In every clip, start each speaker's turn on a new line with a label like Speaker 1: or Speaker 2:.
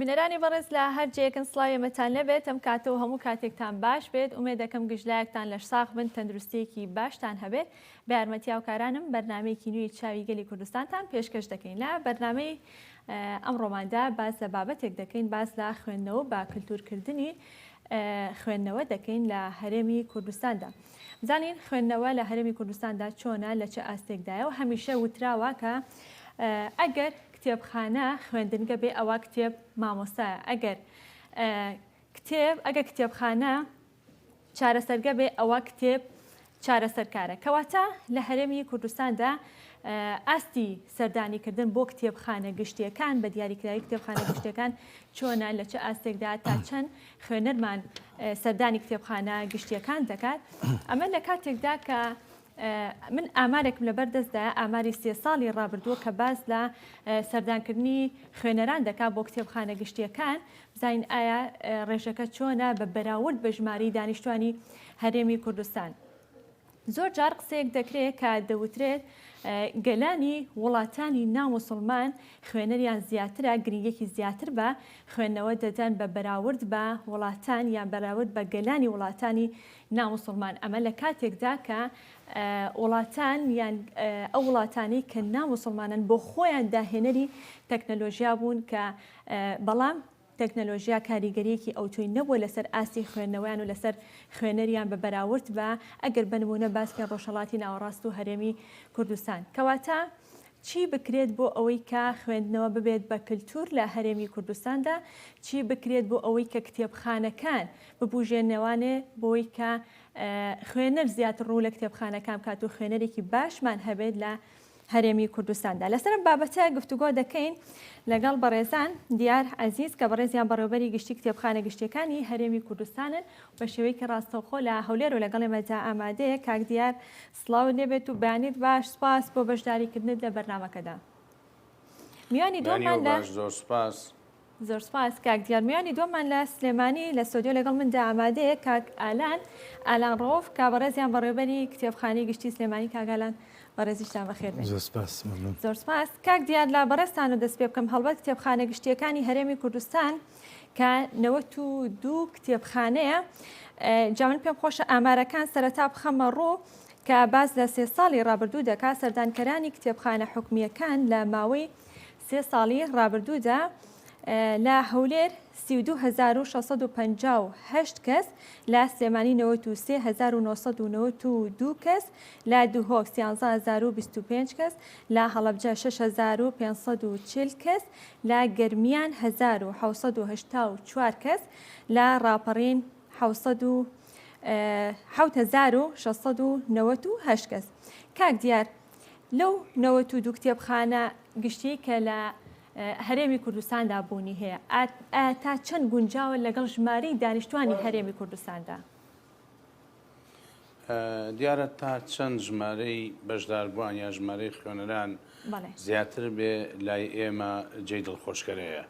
Speaker 1: بنەرانی بەڕێز لە هەرجەیەکن سڵاوێمەتان لەبێت ئەم کاتەوە هەموو کاتێکتان باش بێت ئومێ دەکەم گژلایەکتان لەش ساغ بن تەندروستێکی باشتان هەبێت بە یارمەتی هاوکارانم بەرنامەیەکی نوێی چاوی گەلی کوردستانتان پێشکەش دەکەین لە بەرنامەی ئەمڕۆماندا باز لە بابەتێک دەکەین باز لە خوێندنەوە با کللتورکردنی خوێندنەوە دەکەین لە هەرێمی کوردستاندا. بزانین خوێندنەوە لە هەرێمی کوردستاندا چۆنە لە چه ئاستێکدایە و هەمیشە وتراوە کە ئەگەر کتێبخانە خوێندنگە بێ ئەوە کتێب مامۆستایە ئەگەر کتێبخانە چارەسەرگە بێ ئەوە کتێب چارەسەرکارە کەواتە لە هەرێمی کوردستاندا ئاستی سەردانیکردن بۆ کتێبخانە گشتیەکان بە دیاریکراوی کتێبخانە گشتیەکان چۆنە لە چه ئاستێکدا تا چەند خوێنەرمان سەردانی کتێبخانە گشتیەکان دەکات ئەمە لە کاتێکدا کە من ئامارێکم لەبەر دەستدا ئاماری 3 ساڵی ڕابردووە کە باز لە سەردانکردنی خوێنەران دەکات بۆ کتێبخانە گشتیەکان بزانین ئایا ڕێژەکە چۆنە بە بەراورد بە ژماری دانیشتوانی هەرێمی کوردستان. زۆر جار قسەیەک دەکرێت کە دەوترێت گەلانی وڵاتانی ناموسڵمان خوێنەریان زیاترە گرنگێکی زیاتر بە خوێندنەوە دەدەن بە بەراورد بە وڵاتان یان بەراورد بە گەلانی وڵاتانی ناموسڵمان ئەمە لە کاتێکدا کە وڵاتان یان ئەو وڵاتانی کە ناموسڵمانن بۆ خۆیان داهێنەری تەکنەلۆژیا بوون کە بەڵام تەکنەلۆژیا کاریگەریەکی ئەوتۆی نەبووە لەسەر ئاستی خوێندنەوەیان و لەسەر خوێنەریان بە بەراورد بە ئەگەر بنمونە باسکە ڕۆژهەڵاتی ناوەڕاست و هەرێمی کوردستان کەواتە چی بکرێت بۆ ئەوەی کە خوێندنەوە ببێت بە کللتور لە هەرێمی کوردستاندا چی بکرێت بۆ ئەوەی کە کتێبخانەکان ببوژێنەوانێ بۆی کە خوێنەر زیاتر ڕوو لە کتێبخانەکان کات و خوێنەرێکی باشمان هەبێت لە هەرێمی کوردستاندا. لەسەر بابەتە گفتوگۆ دەکەین لەگەڵ بەڕێزان دیار عەزیز کە بەڕێزیان بەڕێوەبەری گشتی کتێبخانە گشتیەکانی هەرێمی کوردستانن بە شێوەیەکی ڕاستەوخۆ لە هەولێر و لەگەڵ ئێمەدا ئامادەیە. کاک دیار سڵاو لێبێت و بەیانیت باش سپاس بۆ بەشداریکردنت لە بەرنامەکەدا. میوانی دۆمان لە زۆر سپاس کاک دیار. میوانی دۆمان لە سلێمانی لە سۆدیۆ لەگەڵ مندا ئامادەیە کاک ئالان ڕۆف کا بەڕێزیان بەڕێوەبەری کتێبخانەی گشتی سلێمانی کاگالان بەڕێزیشتان بەخێر بێت. زۆر سپاس کاک دیار لە بەڕێستان و دەست پێ بکەم هەڵبەت کتێبخانە گشتیەکانی هەرێمی کوردستان کە 92 کتێبخانەیە جا من پێم خۆشە ئامارەکان سەرەتا بخەمە ڕوو کە باز لە 3 ساڵی ڕابردوو دەکات سەردانکەرانی کتێبخانە حکومیەکان لە ماوەی 3 ساڵی ڕابردوودا لە هەولێر 32658 کەس لە سلێمانی 93992 کەس لە دووهۆک 13025 کەس لە هەڵەبجە 6540 کەس لە گەرمیان 1784 کەس لە ڕاپەڕین 7698 کەس. کاک دیار لەو 92 کتێبخانە گشتی کە لە هەرێمی کوردستاندا بوونی هەیە تا چەند گونجاوە لەگەڵ ژمارەی دانیشتوانی هەرێمی کوردستاندا؟
Speaker 2: دیارە تا چەند ژمارەی بەشداربووان یا ژمارەی خوێنەران زیاتر بێ لای ئێمە جێی دڵخۆشکەرەیە.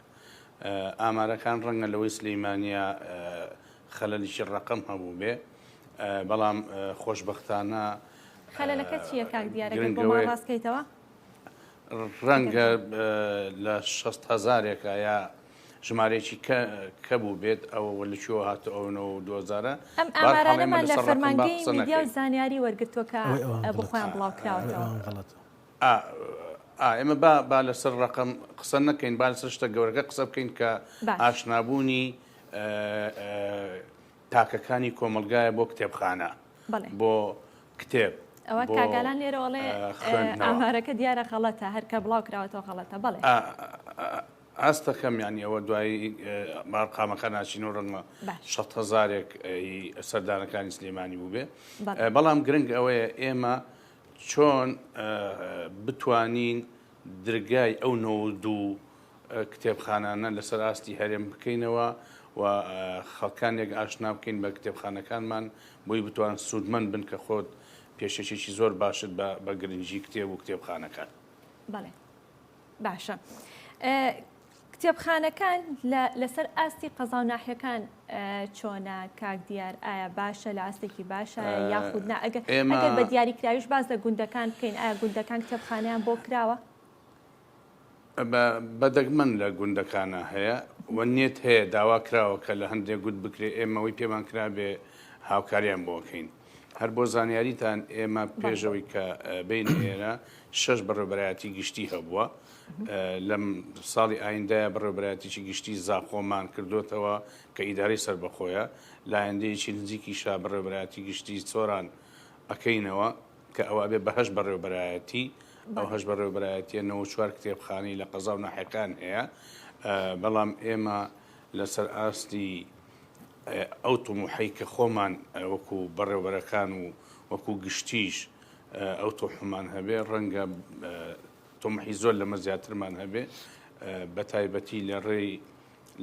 Speaker 2: ئامارەکان ڕەنگە لەوەی سلەیمانیە خەلەلیشی ڕەقەم هەبوو بێ بەڵام خۆشبەختانە
Speaker 1: خەلەلەکە چییە کاک دیارەکە بۆمان ڕاستکەیتەوە؟
Speaker 2: ڕەنگە لە 600,000 یا ژمارەیەکی کە بوو بێت ئەوە لەکوێوە هاتەوەنەوە 2000
Speaker 1: ئەم ئامارانەمان لە فەرمانگەی میدیا و زانیاری وەرگرتووە کە بخۆیان بڵاوکراوەتەوە.
Speaker 2: ئێمە با لەسەر ڕقم قسە نەکەین با لەسەر شتە گەورەکە قسە بکەین کە ئاشنابوونی تاکەکانی کۆمەلگایە بۆ کتێبخانە بۆ کتێب.
Speaker 1: ئەوە کاگالان لێرەوەڵێ ئامارەکە دیارە خەڵەتە هەرکە بڵاو کراوەتەوە خەڵەتە بەڵێ
Speaker 2: ئاستەکەم ینی ئەوە دوایی مارقامەکە ناچین و ڕەنگە 600,000 سەردانەکانی سلێمانی بوو بێ بەڵام گرنگ ئەوەیە ئێمە چۆن بتوانین درگای ئەو 92 کتێبخانانە لەسەر ئاستی هەرێم بکەینەوە و خەڵکانێک ئاشنا بکەین بە کتێبخانەکانمان بۆی بتوان سوودمەند بن کە خۆت پێشەشێکی زۆر باشت بە گرنگی کتێب و کتێبخانەکان.
Speaker 1: بەڵێ باشە. کتێبخانەکان لەسەر ئاستی قەزا و ناحیەکان چۆنە کاک دیار ئایا باشە لە ئاستێکی باشە یاخود ئەگەر بە دیاریکراویش باز لە گوندەکان بکەین ئایا گوندەکان کتێبخانەیان بۆ کراوە؟
Speaker 2: بەدەگمەن لە گوندەکانە هەیە و وەنیێت هەیە داوا کراوە کە لە هەندێک گوت بکرێ ئێمەوەی پێمان کرا بێ هاوکاریان بۆکەین. هەر بۆ زانیاریتان ئێمە پێشەوەی کە بین ئێرە 6 بەڕێوەبەرایەتی گشتی هەبووە. لەم ساڵی ئایندای بەڕێوەبەرایەتیی گشتی زاخۆمان کردوتەوە کە ئیدارەی سەربەخۆیە لایەندەیەکی نزیکیشا بەڕێوەبەرایەتی گشتی چۆران ئەکەینەوە کە ئەوە بێ بە 8 بەڕێوەبەرایەتی ئەو 8 بەڕێوەبەرایەتیە 94 کتێبخانەی لە قەزا و ناحیەکان هەیە. بەڵام ئێمە لەسەر ئاستی ئەو تۆموحەی کە خۆمان وەکو بەڕێوەبەرەکان و وەکو گشتیش ئەو تۆحمان هەبێ ڕەنگە تۆمحی زۆر لەمە زیاترمان هەبێ بە تایبەتی لە ڕێی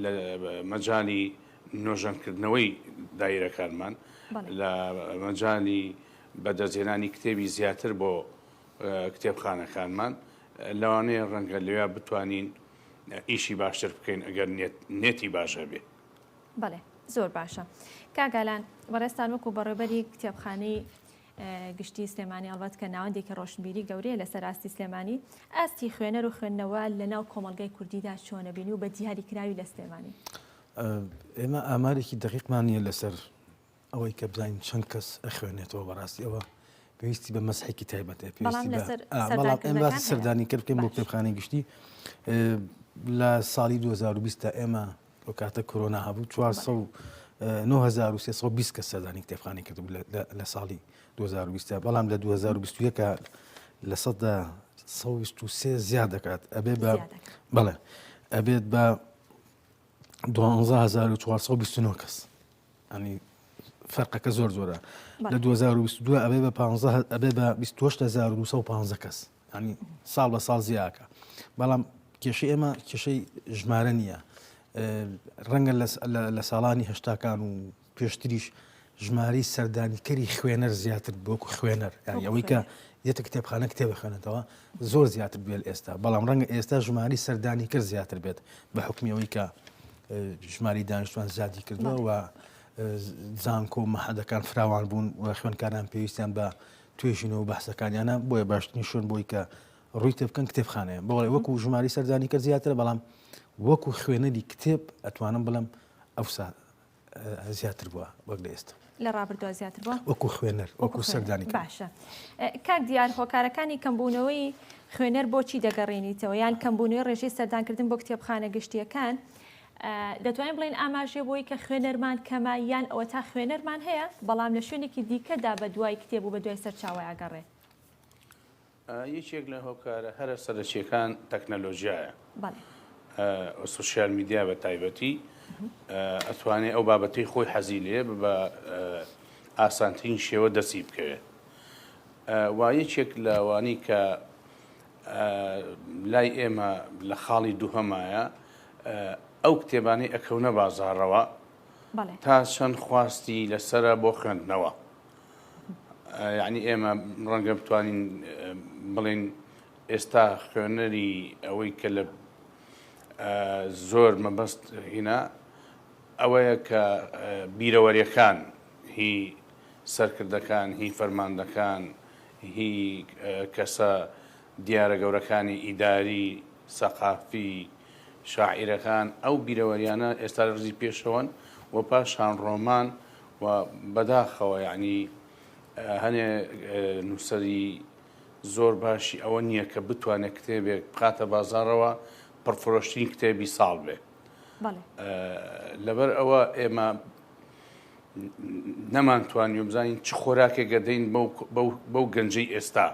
Speaker 2: لە مەجای نۆژەنکردنەوەی دایرەکانمان لە مەجای بەدەستهێنانی کتێبی زیاتر بۆ کتێبخانەکانمان لەوانەیە ڕەنگە لەوێ بتوانین ئیشی باشتر بکەین ئەگەر نێتی باشە بێ.
Speaker 1: بەڵێ زۆر باشە. کاگالان بەڕێستان وەکو بەڕێبەری کتێبخانەی گشتی سلێمانی ئەڵبەت کە ناوەندێکی ڕۆشنبیری گەورەیە لەسەر ئاستی سلێمانی ئاستی خوێنەر و خوێندنەوە لەناو کۆمەڵگەی کوردیدا چۆنە بینی و بە دیاریکراوی لە سلێمانی؟
Speaker 3: ئێمە ئامارێکی دقیقمان نییە لەسەر ئەوەی کە بزانین چەند کەس ئەخوێنێتەوە بەڕاستی ئەوە پێویستی بە مەسحێکی تایبەتە بەڵام ئێمە باسی سەردانی کرد بکەین بۆ کتێبخانەی گشتی لە ساڵی 2020 ئێمە ئەو کاتە کۆرۆنا هەبوو 9320 کەس سەردانی کتێبخانەی کردبوو لە ساڵی 2020 بەڵام لە 2021 لە 123 زیاد دەکات ئەبێ بە بەڵێ ئەبێت بە 12429 کەس ئەنی فەرقەکە زۆر زۆرە لە 2022 ئەبێ بە 28215 کەس ئەنی ساڵ بە ساڵ زیاکە بەڵام کێشەی ئێمە کێشەی ژمارە نییە ڕەنگە لە ساڵانی هەشتاکان و پێشتریش ژماری سەردانیکەری خوێنەر زیاتر بۆکو خوێنەر ئەوەی کە دێتە کتێبخانە کتێبە خوێنێتەوە زۆر زیاتر بێت ئێستا بەڵام ڕەنگە ئێستا ژماری سەردانیکرد زیاتر بێت بە حکمیەوەی کە ژماری دانیشتوان زیادی کردووە و زانکۆ مەحەدەکان فراوان بوون و خوێندکاران پێویستیان بە توێژینەوە بەحسەکانیانە بۆیە باشترین شوێن بۆی کە ڕووی تێ بکەن کتێبخانەیە بەڵێ وەکو ژماری سەردانیکرد زیاترە بەڵام وەکو خوێنەری کتێب ئەتوانم بڵم ئەوسا زیاتر بووە وەک لە ئێستا
Speaker 1: لە ڕابردووە زیاتر بووە
Speaker 3: وەکو خوێنەر وەکو سەردانی
Speaker 1: باشە. کاک دیار هۆکارەکانی کەمبوونەوەی خوێنەر بۆچی دەگەڕێنیتەوە یان کەمبوونەوەی ڕێژەی سەردانکردن بۆ کتێبخانە گشتیەکان دەتوانین بڵین ئاماژێ بۆی کە خوێنەرمان کەمە یان ئەوە تا خوێنەرمان هەیە بەڵام لە شوێنێکی دیکەدا بە دوای کتێب و بە دوای سەرچاوی ئاگەڕێ؟
Speaker 2: یەکێک لە هۆکارە هەرە سەرچیەکان تەکنەلۆژیایە سوشیال میدیا بە تایبەتی ئەتوانێت ئەو بابەتەی خۆی حەزی لێ بە ئاسانترین شێوە دەستی بکەوێت. وا یەکێک لەوانی کە لای ئێمە لە خاڵی دووهەمایە ئەو کتێبانەی ئەکەونە بازاڕەوە تا چەند خواستی لەسرە بۆ خوێندنەوە. یعنی ئێمە ڕەنگە بتوانین بڵین ئێستا خوێنەری ئەوەی کە لە زۆر مەبەست هینا ئەوەیە کە بیرەوەریەکان هی سەرکردەکان هی فەرماندەکان هی کەسە دیارە گەورەکانی ئیداری سەقافی شاعیرەکان ئەو بیرەوەریانە ئێستا ڕزی پێشەوەن و پاشان ڕۆمان و بەداخەوە یعنی هەنێ نووسەری زۆر باشی ئەوە نییە کە بتوانێت کتێبێک بخاتە بازاڕەوە پڕفرۆشتین کتێبی ساڵ بێ. لەبەر ئەوە ئێمە نەمانتوانی بزانین چ خۆراکێک گەدەین بەو گەنجەی ئێستا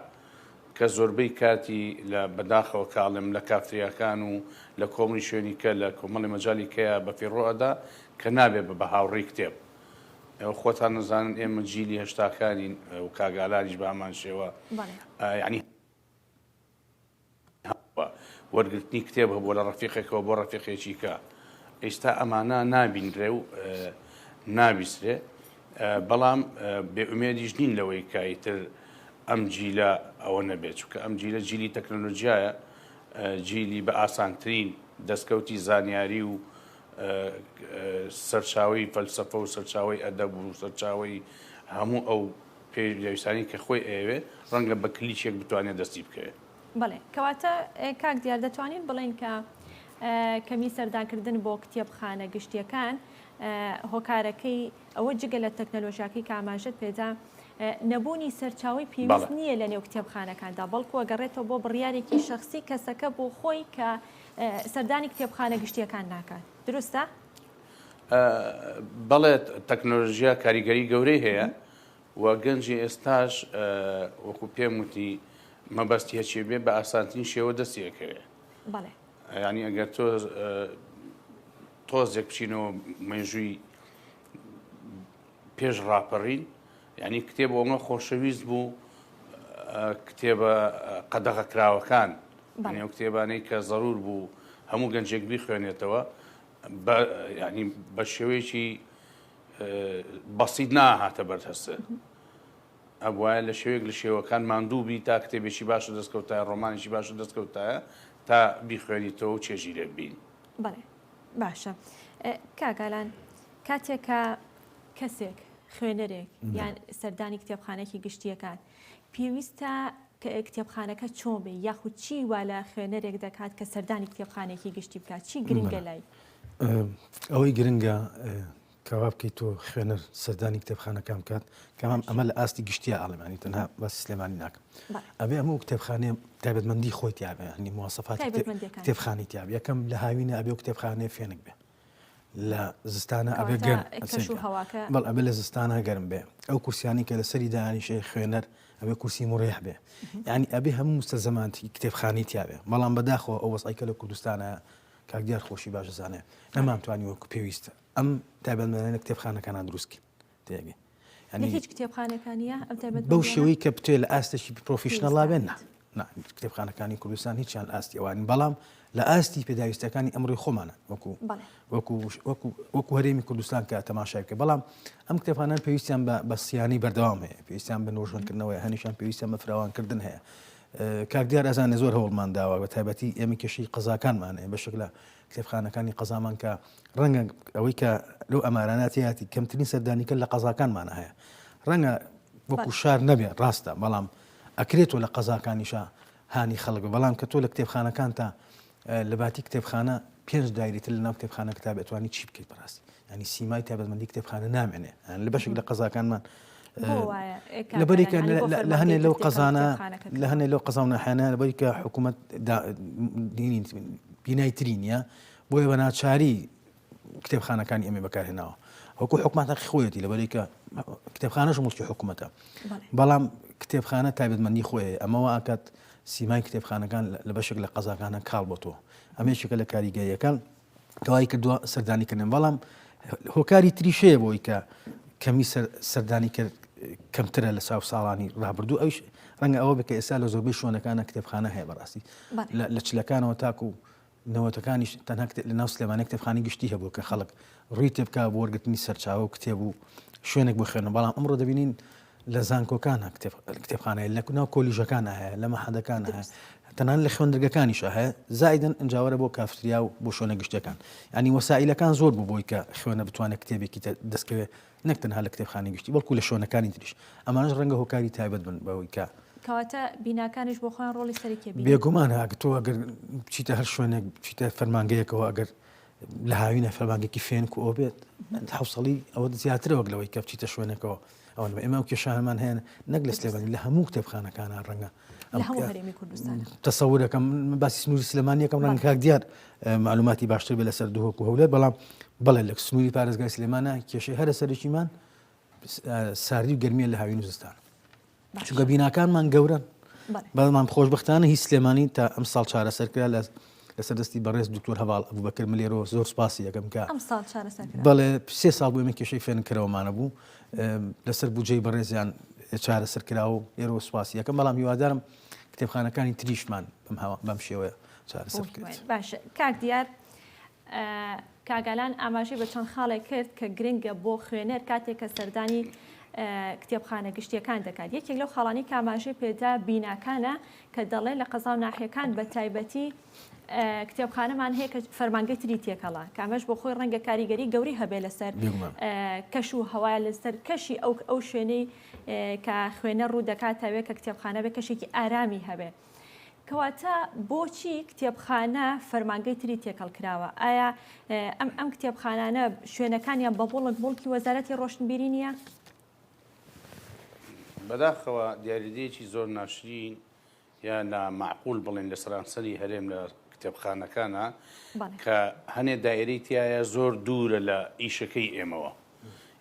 Speaker 2: کە زۆربەی کاتی لە بەداخەوە کاڵم لە کافتریاکان و لە کۆمەڵی شوێنی کە لە کۆمەڵی مەجای کەیە بە فیڕۆئەدا کە نابێت بە هاوڕێی کتێب. ئەو خۆتان نەزانن ئێمە جیلی هەشتاکانین و کاگالانیش بە هەمان شێوە یعنی وەرگرتنی کتێب هەبووە لە ڕەفیقێکەوە بۆ ڕەفیقێکی کە ئێستا ئەمانە نابینرێ و نابیسرێ بەڵام بێئومێدیش نین لەوەی کایتر ئەم جیلە ئەوە نەبێت چونکە ئەم جیلە جیلی تەکنۆلۆژیایە جیلی بە ئاسانترین دەستکەوتی زانیاری و سەرچاوی فەلسەفە و سەرچاوی ئەدەب و سەرچاوی هەموو ئەو پێویستانی کە خۆی ئەوێ ڕەنگە بە کلیچێک بتوانێت دەستی بکەوێت.
Speaker 1: بڵێ کەواتە کاک دیار دەتوانین بڵێن کە کەمی سەردانکردن بۆ کتێبخانە گشتیەکان هۆکارەکەی ئەوە جگە لە تەکنەلۆژیاکەی کە ئاماژەت پێدا نەبوونی سەرچاوی پێویست نییە لە نێو کتێبخانەکاندا بەڵکو ئەگەڕێتەوە بۆ بڕیارێکی شخصی کەسەکە بۆ خۆی کە سەردانی کتێبخانە گشتیەکان ناکات دروستە؟
Speaker 2: بەڵێ تەکنۆلۆژیا کاریگەری گەورەی هەیە و گەنجی ئێستاش وەکو پێم وتی مەبەستی هەچێ بێ بە ئاسانترین شێوە دەستیەکەوێ ینی ئەگەر تۆ تۆزێک بچینەوە مێژووی پێش ڕاپەڕین ینی کتێب ئەومە خۆشەویست بوو کتێبە قەدەغەکراوەکان ئەو کتێبانەی کە زەرور بوو هەموو گەنجێک بیخوێنێتەوە ینی بە شێوەیەکی بەسیط ناهاتە بەردەستە ئەوایە لە شێوەیەک لە شێوەکان ماندووبی تا کتێبێکی باشە دەستکەوتایە ڕۆمانێکی باشە دەستکەوتایە تا بیخوێنیتەوە و چێژیرە بین.
Speaker 1: بەڵێ باشە کاگالان کاتێکە کەسێک خوێنەرێک یان سەردانی کتێبخانەی گشتیەکان پێویستە کتێبخانەکە چۆن بێ یاخود چی وا لە خوێنەرێک دەکات کە سەردانی کتێبخانێکی گشتی بکات چی گرنگە لای
Speaker 3: ئەوەی گرنگە کەوا بکەیت تۆ خوێنەر سەردانی کتێبخانەکان بکات کەمام ئەمە لە ئاستی گشتیە ئاڵمانی تەنها باسی سلێمانی ناکەم ئەبێ هەموو کتێبخانێ تایبەتمەندی خۆی تیابێ هەنی مواسەفاتی کتێبخانەی تیاب یەکەم لە هاوینە ئەبێ و کتێبخانەیە فێنک بێ لە زستانە ئەبێ گەرم بەڵ ئەبێ لە زستانە گەرم بێ ئەو کورسیانی کە لەسەری دانیشێ خوێنەر ئەبێ کورسی مڕێح بێ یعنی ئەبێ هەموو مستەزەمانتی کتێبخانەی تیابێ بەڵام بەداخەوە ئەو وەسایکە لە کوردستانە کاکدیار خۆشی باش زانێ نەمانتوانی وەکو پێویستە ئەم تایبەتمەندانە کتێبخانەکانان دروستکە تێگەی
Speaker 1: هیچ کتێبخانەکانیە
Speaker 3: بەو شێوەی کە بتوێ لە ئاستێکی پرۆفیشنەڵا بێن کتێبخانەکانی کوردستان هیچیان ئاستی ئەوانی بەڵام لە ئاستی پێداویستەکانی ئەمڕۆی خۆمانە وەکو هەرێمی کوردستان کە تەماشای بکە بەڵام ئەم کتێبخانان پێویستیان بە سیانی بەردەوام هەیە پێویستیان بە نۆژوانکردنەوەی هەنیشان پێویستیان بە فراوانکردن هەیە کاکدیار ئەزانێ زۆر هەوڵمان داوە بە تایبەتی ئێمە کێشەی قەزاکانمان هەیە بەشێک لە کتێبخانەکانی قەزامان کە ڕەنگە ئەوەی کە لەو ئەماراناتیاتی کەمترین سەردانیکە لە قەزاکانمانە هەیە ڕەنگە وەکو شار نەبێ ڕاستە بەڵام ئەکرێتەوە لە قەزاکانیشە هانی خەڵک بەڵام کە تۆ لە کتێبخانەکان تا لە باتی کتێبخانە 5 دایرێتر لە ناو کتێبخانە کتاب ئەتوانی چی بکەیت بەڕاستی ینی سیمای تایبەتمەندی کتێبخانە نامێنێ لە بەشێک لە قەزاکانمان لەبەریکە لە هەنێ لەو قەزانە لە هەنێ لەو قەزاونەحیانە لەبەریکە حکوومەت بینایترین نیە بۆیە بە ناچاری کتێبخانەکانی ئەمێ بەکارهێناوە وەکو حکوومەتەقی خۆیەتی لەبەریکە کتێبخانەش مڵکی حکوومەتە بەڵام کتێبخانە تایبەتمەندی خۆیە ئەمەوە ئاکات سیمای کتێبخانەکان لە بەشێک لە قەزاکانە کاڵ بۆ تۆ ئەمێشێکە لە کاریگەریەکان کەوای کردووە سەردانیکردن بەڵام هۆکاری تریشەیە بۆی کە کەمی سەردانی کرد کەمترە لە ساو ساڵانی ڕابردوو ئەوش ڕەنگە ئەوە بکە ئێستا لە زۆربەی شوێنەکانە کتێبخانە هەیە بەڕاستی لە چلەکانەوە تاکو نەوەتەکانیش تەنها لە ناو سلێمانێک کتێبخانەی گشتی هەبوو کە خەڵک ڕووی تێبکا بۆ وەرگرتنی سەرچاوە و کتێب و شوێنێک بۆ خوێنە بەڵام ئەمڕۆ دەبینین لە زانکۆکانە کتێبخانەیە لە ناو کۆلیژەکانە هەیە لە مەحەدەکانە هەیە تەنان لە خوێندرگەکانیشە هەیە زایدن ئەنجاوەرە بۆ کافتریا و بۆ شوێنە گشتەکان ینی وەسائلەکان زۆر بوو بۆی کە خوێنە بتوانێت کتێبێکی دەستکەوێت نەک تەنها لە کتێبخانەی گشتی بەڵکو لە شوێنەکانی تریش ئەمانش ڕەنگە هۆکاری تایبەت بن بەوەی کە
Speaker 1: کەواتە بیناکانش بۆ خۆیان ڕۆڵی سەرەکی
Speaker 3: بێگومانە ئەگەر تۆ ئەگەر بچیتە هەر شوێنێک بچیتە فەرمانگەیەکەوە ئەگەر لە هاوینە فەرمانگێکی فێنک و ئەو بێت حوسڵی ئەوە زیاترە وەک لەوەی کە بچیتە شوێنێکەوە ئەوە ئێمە و کێشانمان هەیە نەک لە سلێمانی لە هەموو کتێبخانەکانە ڕەنگە تەسەورەکەم باسی سنووری سلێمانیەکەم ڕەنگە کاکدیار معلوماتی باشتر بێ لەسەر دووهۆک و هەولێر بەڵام بەڵێ لە سنووری پارێزگای سلێمانە کێشەی هەرە سەرێکیمان ساردی و گەرمیە لە هاوین و زستان چونکە بیناکانمان گەورن بەڵام خۆشبەختانە هیچ سلێمانی تا ئەم ساڵ چارەسەرکرا لەسەر دەستی بەڕێز دکتۆر هەواڵ ئەبوبەکر ملێرەوە زۆر سپاسی یەکەم کە بەڵێ 3 ساڵ بوو ئێمە کێشەی فێنکردەوەمانە بوو لەسەر بودجەی بەڕێزیان چارەسەرکرا و ئێرەوە سپاسی یەکەم بەڵام هیوادارم کتێبخانەکانی تریشمان بەم شێوەیە چارەسەر بکرێت.
Speaker 1: باشە کاک دیار کاگالان ئاماژەی بە چەند خاڵێک کرد کە گرنگە بۆ خوێنەر کاتێک کە سەردانی کتێبخانە گشتیەکان دەکات یەکێک لەو خاڵانی کە ئاماژەی پێدا بیناکانە کە دەڵێ لە قەزا و ناحیەکان بە تایبەتی کتێبخانەمان هەیە کە فەرمانگەی تری تێکەڵا کامەش بۆ خۆی ڕەنگە کاریگەری گەوری هەبێ لەسەر کەش و هەوای لەسەر کەشی ئەو شوێنەی کە خوێنە ڕوو دەکات تاوێت کە کتێبخانە بێ کەشێکی ئارامی هەبێ کەواتە بۆچی کتێبخانە فەرمانگەی تری تێکەڵ کراوە؟ ئایا ئەم کتێبخانانە شوێنەکانیان بە بوڵک بوڵکی وەزارەتی ڕۆشنبیری نییە؟
Speaker 2: بەداخەوە دیاریدەیەکی زۆر ناشرین یا نامعقول بڵێن لە سەرانسەری هەرێم لە کتێبخانەکانە کە هەنێ دایرەی تایە زۆر دوورە لە ئیشەکەی ئێمەوە.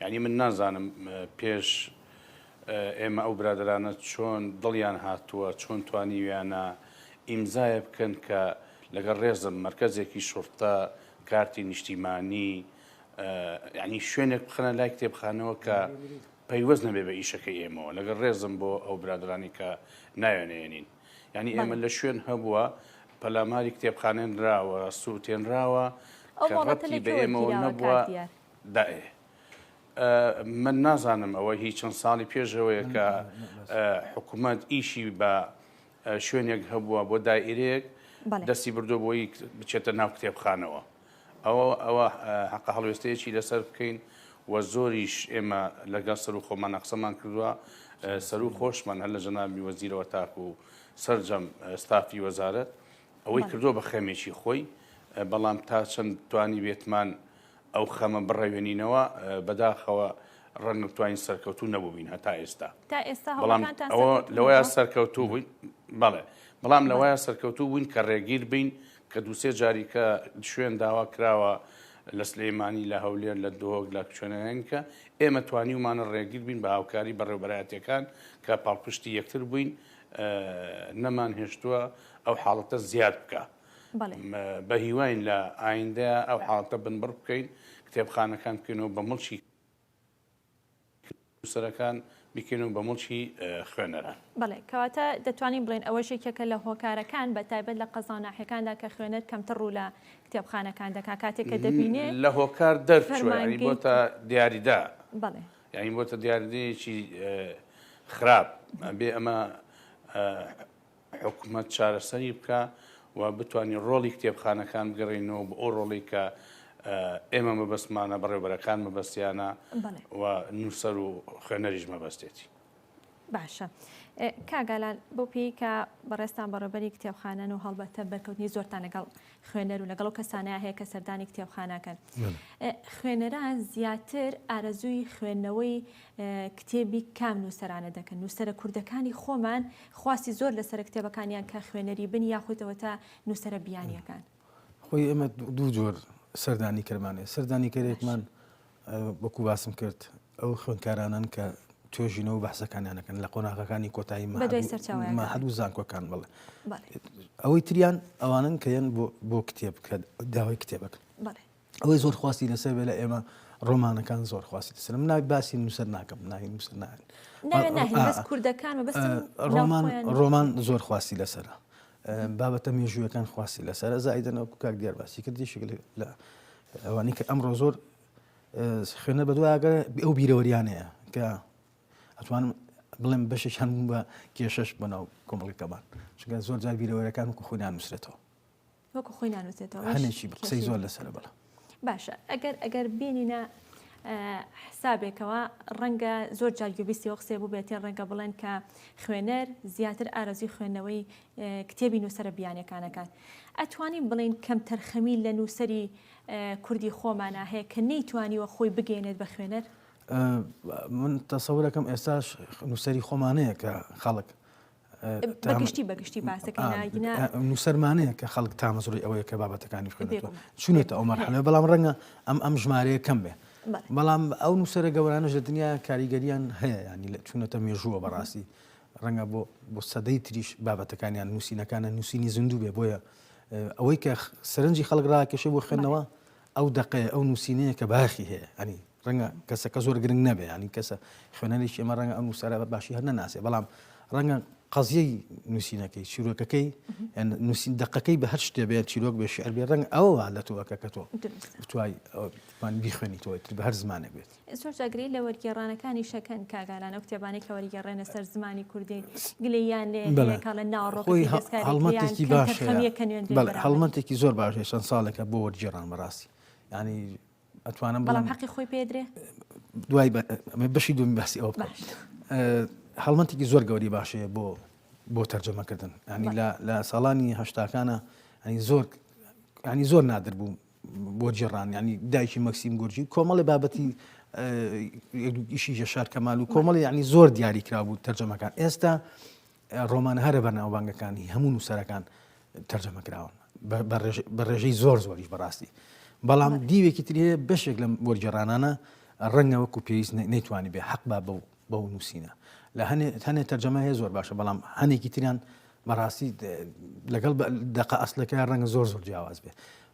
Speaker 2: یعنی من نازانم پێش ئێمە ئەو برادرانە چۆن دڵیان هاتووە، چۆن توانیویانە ئیمزایە بکەن کە لەگەڵ ڕێزم مرکزێکی شورتە کارتی نیشتیمانی یعنی شوێنێک بخەنە لای کتێبخانەوە کە پەیوەست نەبێ بە ئیشەکەی ئێمەوە لەگەڵ ڕێزم بۆ ئەو برادرانی کە ناوێنێنین. یعنی ئێمە لە شوێن هەبووە پەلاماری کتێبخانێنراوە سووتێنراوە کە ڕەتی بە ئێمەوە نەبووە دائێ. من نازانم ئەوە هیچ چەند ساڵی پێشەوەیە کە حکوومەت ئیشی بە شوێنێک هەبووە بۆ دائیرەیەک دەستی بردو بۆی بچێتە ناو کتێبخانەوە. ئەوە حەقە هەڵوێستەیەکی لەسەر بکەین و زۆریش ئێمە لەگەڵ سەر و خۆمان قسەمان کردووە. سەر و خۆشمان هەر لە جەنابی وەزیرەوە تاکو و سەرجەم ستافی وەزارەت ئەوەی کردووە بە خەمێکی خۆی، بەڵام تا چەند توانی بێتمان ئەو خەمە بڕێوێنینەوە بەداخەوە ڕەنگە بتوانین سەرکەوتوو نەبووبین هەتا ئێستا. بەڵام ئەوە لەوەیە سەرکەوتوو بووین، بەڵێ بەڵام لەوەیە سەرکەوتوو بووین کە ڕێگیر بین کە دووسێ جاریکە شوێن داوا کراوە لە سلێمانی لە هەولێر لە دۆک لە شوێنەیەنکە ئێمە توانیومانە ڕێگیر بین بە هاوکاری بەڕێوەبەرایەتیەکان کە پاڵپشتی یەکتر بووین نەمان هێشتووە ئەو حاڵەتە زیاد بکە. بە هیواین لە ئایندەیە ئەو حاڵەتە بنبڕ بکەین کتێبخانەکان بکەینەوە بە مڵکی سەرەکان بکەینەوە بە مڵکی خوێنەران.
Speaker 1: بەڵێ کەواتە دەتوانین بڵێن ئەوە شێکێکە لە هۆکارەکان بە تایبەت لە قەزاناحیەکاندا کە خوێنەر کەمتر ڕوو لە کتێبخانەکان دەکا کاتێککە دەبینێ
Speaker 2: لە هۆکار دەرچووە ینی بۆتە دیاریدا.
Speaker 1: بەڵێ
Speaker 2: یعنی بۆتە دیاریدەیەکی خراپ بێ ئەمە حکوومەت چارەسەری بکە و بتوانین ڕۆڵی کتێبخانەکان بگەڕێنەوە بە ئەو ڕۆڵی کە ئێمە مەبەستمانە بەڕێوەبەرەکان مەبەستیانە و نووسەر و خوێنەریش مەبەستێتی.
Speaker 1: باشە کاگالان بۆ پێی کە بەڕێستان بەڕێبەری کتێبخانەن و هەڵبەتە بەرکەوتنی زۆرتان لەگەڵ خوێنەر و لەگەڵ کەسانەیە هەیە کە سەردانی کتێبخانەکەن. خوێنەران زیاتر ئارەزووی خوێندنەوەی کتێبی کام نووسەرانە دەکەن. نووسەرە کوردەکانی خۆمان خواستی زۆر لەسەر کتێبەکانیان کە خوێنەری بن یاخودەوە تا نووسەرە بیانیەکان.
Speaker 3: خۆی ئێمە دوو جۆر سەردانی کەرمانێ سەردانی کەرێکمان وەکو باسم کرد ئەو خوێندکارانن کە توێژینەوە بەحسەکانیانەکەن لە قۆناغەکانی کۆتایی هەدوو زانکۆکان بڵێ ئەوەی تریان ئەوانن کە یەن بۆ کتێب کە داوای کتێبەکە ئەوەی زۆر خواستی لەسەر بێ لە ئێمە ڕۆمانەکان زۆر خواستی لەسەر من ناوی باسی نووسەر ناکەم ناوی نووسەر
Speaker 1: کوردەکان
Speaker 3: ڕۆمان زۆر خواستی لەسەرە بابەتە مێژوویەکان خواستی لەسەرە زائیدەنەوە کاک دیار باسی کردیشێک لە ئەوانی کە ئەمڕۆ زۆر خوێنە بەدوای ئاگەر ئەو بیرەوەریانەیە کە ئەتوانم بڵێم بەشێک هەموو بە کێشەش بەناو کۆمەڵەکەمان چونکە زۆر جار بیرەوەریەکان وەکو خۆیان نووسرێتەوە
Speaker 1: وەکو خۆی نانووسێتەوە
Speaker 3: هەنێکی قسەی زۆر لەسەرە بەڵە.
Speaker 1: باشە ئەگەر بینینە حسابێکەوە ڕەنگە زۆر جارگوبیستی ئەو قسێ بوو بێتێن ڕەنگە بڵێن کە خوێنەر زیاتر ئارەزوی خوێندنەوەی کتێبی نووسەرە بیانیەکانەکان. ئەتوانین بڵێن کەم تەرخەمی لە نووسەری کوردی خۆمانە هەیە کە نەیتوانیوە خۆی بگەێنێت بە خوێنەر؟
Speaker 3: من تەسەورەکەم ئێستاش نووسەری خۆمانەیە کە خەڵک
Speaker 1: بەگشتی باسەکەی ناگینە
Speaker 3: نووسەرمانەیە کە خەڵک تامەزۆری ئەوەیە کە بابەتەکانی خوێنێتەوە چونێتە ئەو مەرحەلە بەڵام ڕەنگە ئەم ژمارەیە کەم بێ بەڵام ئەو نووسەرە گەورانەش لە دنیا کاریگەریان هەیە ینی لە چونەتە مێژووە بەڕاستی ڕەنگە بۆ سەدەی تریش بابەتەکانیان نووسینەکانە نووسینی زیندوو بێ بۆیە ئەوەی کە سەرنجی خەڵک ڕاکێشێ بۆ خوێندنەوە ئەو دەقەیە ئەو نووسینەیە کە باخی هەیە ئەنی ڕەنگە کەسەکە زۆر گرنگ نەبێ ینی کەسە خوێنەریش ئێمە ڕەنگە ئەو نووسەرە بە باشی هەر نەناسێ بەڵام ڕەنگە قەزیەی نووسینەکەی چیرۆکەکەی نووسین دقەکەی بە هەر شتێ بێت چیرۆک بێ شعر بێ ڕەنگ ئەوە لە تۆوەکە کە تۆ بتوان بیخوێنیتەوە بە هەر زمانێک بێت.
Speaker 1: زۆر جاگری لە وەرگێڕانەکانی شەکەن کاگالانە کتێبانی کە وەرگێڕێنە سەر زمانی کوردی گلەیان لێکە لە ناوڕۆی
Speaker 3: هەڵمەتێکی باش هەڵمەتێکی زۆر باش چەند ساڵێکە بۆ وەرگێڕان بەڕاستی ینی ئەتوانم
Speaker 1: بەڵام حەقی خۆی پێدرێ
Speaker 3: دوای بەشی دومی باسی ئەو هەڵمەتێکی زۆر گەوری باشەیە بۆ بۆ تەرجەمەکردن ینی لە ساڵانی هەشتاکانە ینی زۆر نادر بوو بۆ جێڕان ینی دایکی مەکسیم گورجی کۆمەڵی بابەتی ئیشی ژەشار کەمال و کۆمەڵی ینی زۆر دیاری کرا بوو تەرجەمەکان ئێستا ڕۆمانە هەرە بەرناوبانگەکانی هەموو نووسەرەکان تەرجەمە کراون بە ڕێژەی زۆر زۆریش بەڕاستی بەڵام دیوێکی ترێ بەشێک لەم وەرجێڕانانە ڕەنگە وەکو پێویست نەیتوانی بێ حەق بە بەو نووسینە لە هەنێ تەرجەمە هەیە زۆر باشە بەڵام هەنێکی تریان بەڕاستی لەگەڵ دەقە ئەسلەکە ڕەنگە زۆر جیاواز بێ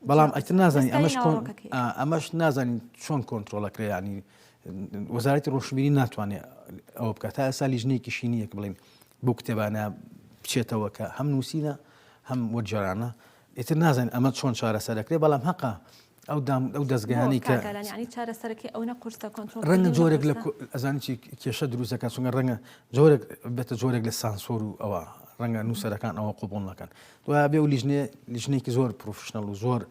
Speaker 3: بەڵام ئەتر نازانی ئەمەش نازانین چۆن کۆنتترۆلەکرێ ینی وەزارەتی ڕۆشنبیری ناتوانێت ئەوە بکات تا ئێستا لیژنەیەکی شینیەک بڵین بۆ کتێبانە بچێتەوە کە هەم نووسینە هەم وەرجێڕانە ئیتر نازانین ئەمە چۆن چارەسەرەکرێ بەڵام حەقا ئەو دەستگایانی کە ڕەنگە جۆرێک لە ئەزانانی کێشە دروستەکە چونگە ڕەنگە جۆرێک بێتە جۆرێک لە سانسۆر و ئەوە ڕەنگە نووسەرەکان ئەوە قوبوڵ نەکەن دوای بێ و لیژنێکی زۆر پرۆفشنەڵ و زۆر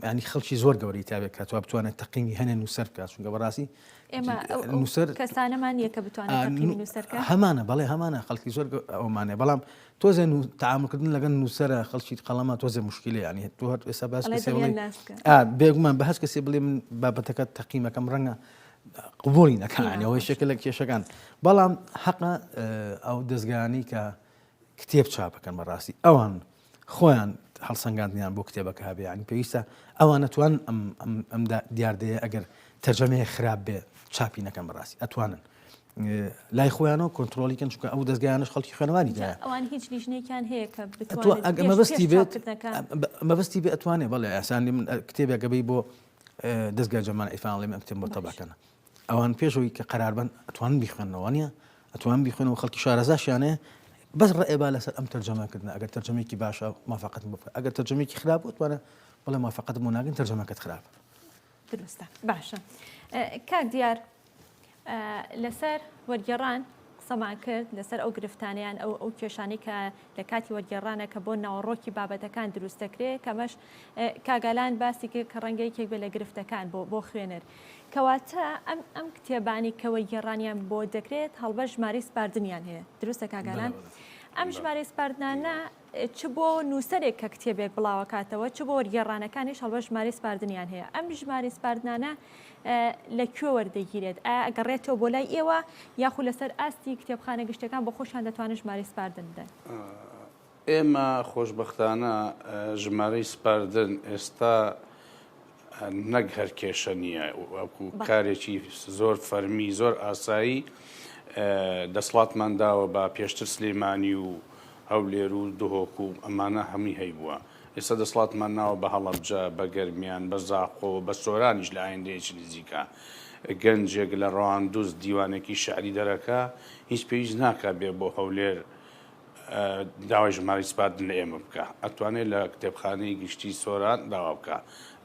Speaker 3: ینی خەڵکی زۆر گەوری تابێت کە تو بتوانێت تەقیمی هەنێ نووسەر بکات چونکە بەڕاستی
Speaker 1: ئێمە نووسەر کەسانەمان یەکە بتوانێت نووسەرکە
Speaker 3: هەمانە بەڵێ هەمانە خەڵکی زۆر ئەومانێ بەڵام تۆزێ تەعاملکردن لەگەن نووسەرە خەڵکی قەڵەمە تۆزێ مشکلێ ینی تۆ هەر ئێستا باس بێگومان بە هەست کەسێ بڵێ من بابەتەکە تەقیمەکەم ڕەنگە قبوڵی نەکانەوەی شەکل لە کێشەکان بەڵام حەقا ئەو دەستگایانی کە کتێب چاپەکەن بەڕاستی ئەوان خۆیان هەڵسەنگاندیان بۆ کتێبەکە هەبێ ینی پێویستە ئەوان نەتوان ئەم دیاردەیە ئەگەر تەرجەمەیە خراپ بێ چاپی نەکەن بەڕاستی ئەتوانن لای خۆیانەوە کۆنتترۆلیکەن چونکە ئەو دەستگایانش خەڵکی خوێنەوانی
Speaker 1: ئەوان هیچ لیژنێکیان هەیە کە
Speaker 3: مەبەستی بێ ئەتوانێ بەڵێ ئاسانی من کتێبێک گەبەی بۆ دەستگای جەمال ئیفان لێ من کتێب بۆ تەباکەنە ئەوان پێشەوەی کە قەراربن ئەتوانن بیخوێنەوە نیە ئەتوان بیخوێنەوە خەڵکی شارەزاشیانەیە بەس ڕێبا لەسەر ئەم تەرجەمەکردن ئەگەر تەرجەمێکی باشە مافەقەت بکە ئەگەر تەرجەمێکی خراپ وتوانە بڵێ مافەقەت بۆ ناگەن تەرجەمەکەت خراپ
Speaker 1: دروستە باشە کاک دیار لەسەر وەرگێڕان قسەمان کرد لەسەر ئەو گرفتانیان ئەو کێشانی کە لە کاتی وەرگێڕانە کە بۆ ناوەڕۆکی بابەتەکان دروست دەکرێت کەمەش کاگالان باسی کرد کە ڕەنگەیەکێک بێ لە گرفتەکان بۆ خوێنەر کەواتە ئەم کتێبانی کە وەرگێڕانیان بۆ دەکرێت هەڵبە ژمارەی سپاردنیان هەیە دروستە کاگالان ئەم ژمارەی سپاردنانە چ بۆ نووسەرێک کە کتێبێک بڵاوکاتەوە چ بۆ وەرگێڕانەکانیش هەڵبە ژمارەی سپاردنیان هەیە ئەم ژمارەی سپاردنانە لەکوێ وەردەگیرێت ئەگەڕێتەوە بۆ لای ئێوە یاخود لەسەر ئاستی کتێبخانە گشتەکان بۆ خۆشیان دەتوانێت ژمارەی سپاردن بدەن
Speaker 2: ئێمە خۆشبەختانە ژمارەی سپاردن ئێستا نەک هەر کێشە نییە وەکو کارێکی زۆر فەرمی زۆر ئاسایی دەسڵاتمان داوە بە پێشتر سلێمانی و هەولێر و دهۆک و ئەمانە هەمووی هەیبووە ئێستا دەسڵاتمان ناوە بە هەڵەبجە بە گەرمیان بە زاقۆ بە سۆرانیش لە ئایندەیەکی نزیکە گەنجێک لە ڕەواندوز دیوانێکی شعری دەرەکە هیچ پێویست ناکات بێ بۆ هەولێر داوای ژمارەی سپاردن لە ئێمە بکە ئەتوانێت لە کتێبخانەی گشتی سۆران داوا بکە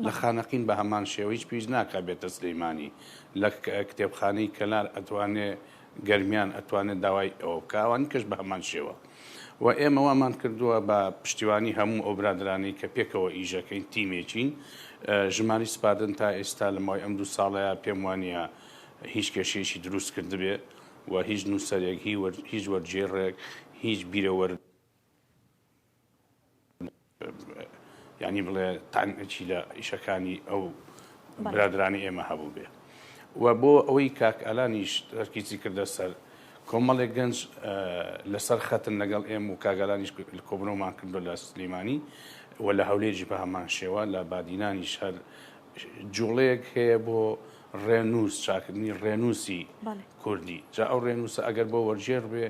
Speaker 2: لە خانەقین بە هەمان شێوە هیچ پێویست ناکات بێتە سلەیمانی لە کتێبخانەی کەلار ئەتوانێت گەرمیان ئەتوانێت داوای ئەوە بکە ئەوانی کەش بە هەمان شێوە و ئێمە وامان کردووە بە پشتیوانی هەموو ئەو برادرانی کە پێکەوە ئیژەکەین تیمێکین ژماری سپاردن تا ئێستا لە ماوەی ئەم 2 ساڵەیە پێم وانە هیچ کێشەیەکی دروست کردبێ و هیچ نووسەرێک هیچ وەرجێڕێک هیچ بیرەوە ینی بڵێ تانەکی لە ئیشەکانی ئەو برادرانی ئێمە هەبوو بێ و بۆ ئەوەی کاک ئالانیش تەرکیزی کردە سەر کۆمەڵێک گەنج لەسەر خەتن لەگەڵ ئێمە و کاگەلانیش کۆبنەوەمان کردو لە سلێمانی و لە هەولێرجی بە هەمان شێوە لە بادینانیش هەر جوڵەیەک هەیە بۆ ڕێنووس چاکردنی ڕێنووسی کوردی جا ئەو ڕێنووسە ئەگەر بۆ وەرجێر بێ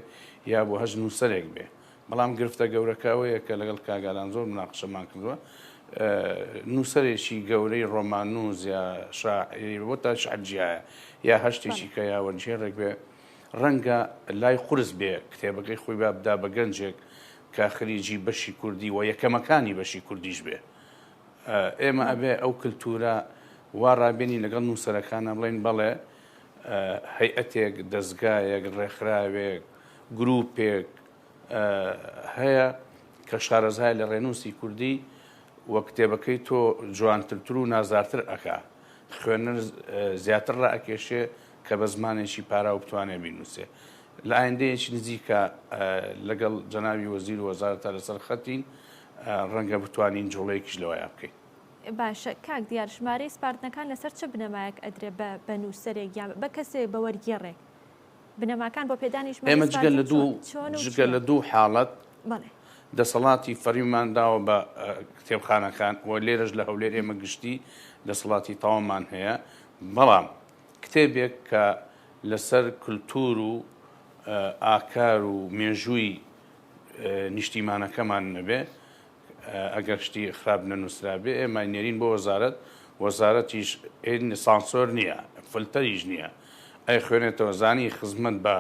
Speaker 2: یا بۆ هەژ نووسەرێک بێ بەڵام گرفتە گەورەکەوەیە کە لەگەڵ کاگالان زۆر مناقشەمان کردووە نووسەرێکی گەورەی ڕۆمانوز یا شاعری بۆ تا شعرجیایە یا هەشتێکی کە یا وەرجێڕێک بێ ڕەنگە لای قورس بێ کتێبەکەی خۆی بابدا بە گەنجێک کە خەریجی بەشی کوردی و یەکەمەکانی بەشی کوردیش بێ ئێمە ئەبێ ئەو کلتورە وا ڕابێنی لەگەڵ نووسەرەکانە بڵێن بەڵێ هەیئەتێک دەستگایەک ڕێکخراوێک گروپێک هەیە کە شارەزای لە ڕێنووسی کوردی وە کتێبەکەی تۆ جوانترتر و نازارتر ئەکا خوێنەر زیاتر ڕائەکێشێ کە بە زمانێکی پارا و بتوانێ بینووسێ لە ئایندەیەکی نزیکە لەگەڵ جەناوی وەزیر و وەزارەتە لەسەر خەتین ڕەنگە بتوانین جوڵەیەکیش لەوەیە بکەین.
Speaker 1: باشە کاک دیار ژمارەی سپاردنەکان لەسەر چه بنەمایەک ئەدرێ بە نووسەرێک یان بە کەسێ بە وەرگێڕێک بنەماکان بۆ پێدانی ژمارەی
Speaker 2: ئێمە جگە لە دوو حاڵەت دەسەڵاتی فەرمیمانداوە بە کتێبخانەکان و لێرەش لە هەولێر ئێمە گشتی دەسەڵاتی تەواومان هەیە، بەڵام کتێبێک کە لەسەر کولتور و ئاکار و مێژووی نیشتیمانەکەمان نەبێ، ئەگەر شتی خراپ نەنووسرابێ ئێمە نێرین بۆ وەزارەتیش سانسۆر نییە، فلتەریش نییە، ئەی خوێنێتەوە زانی خزمەت بە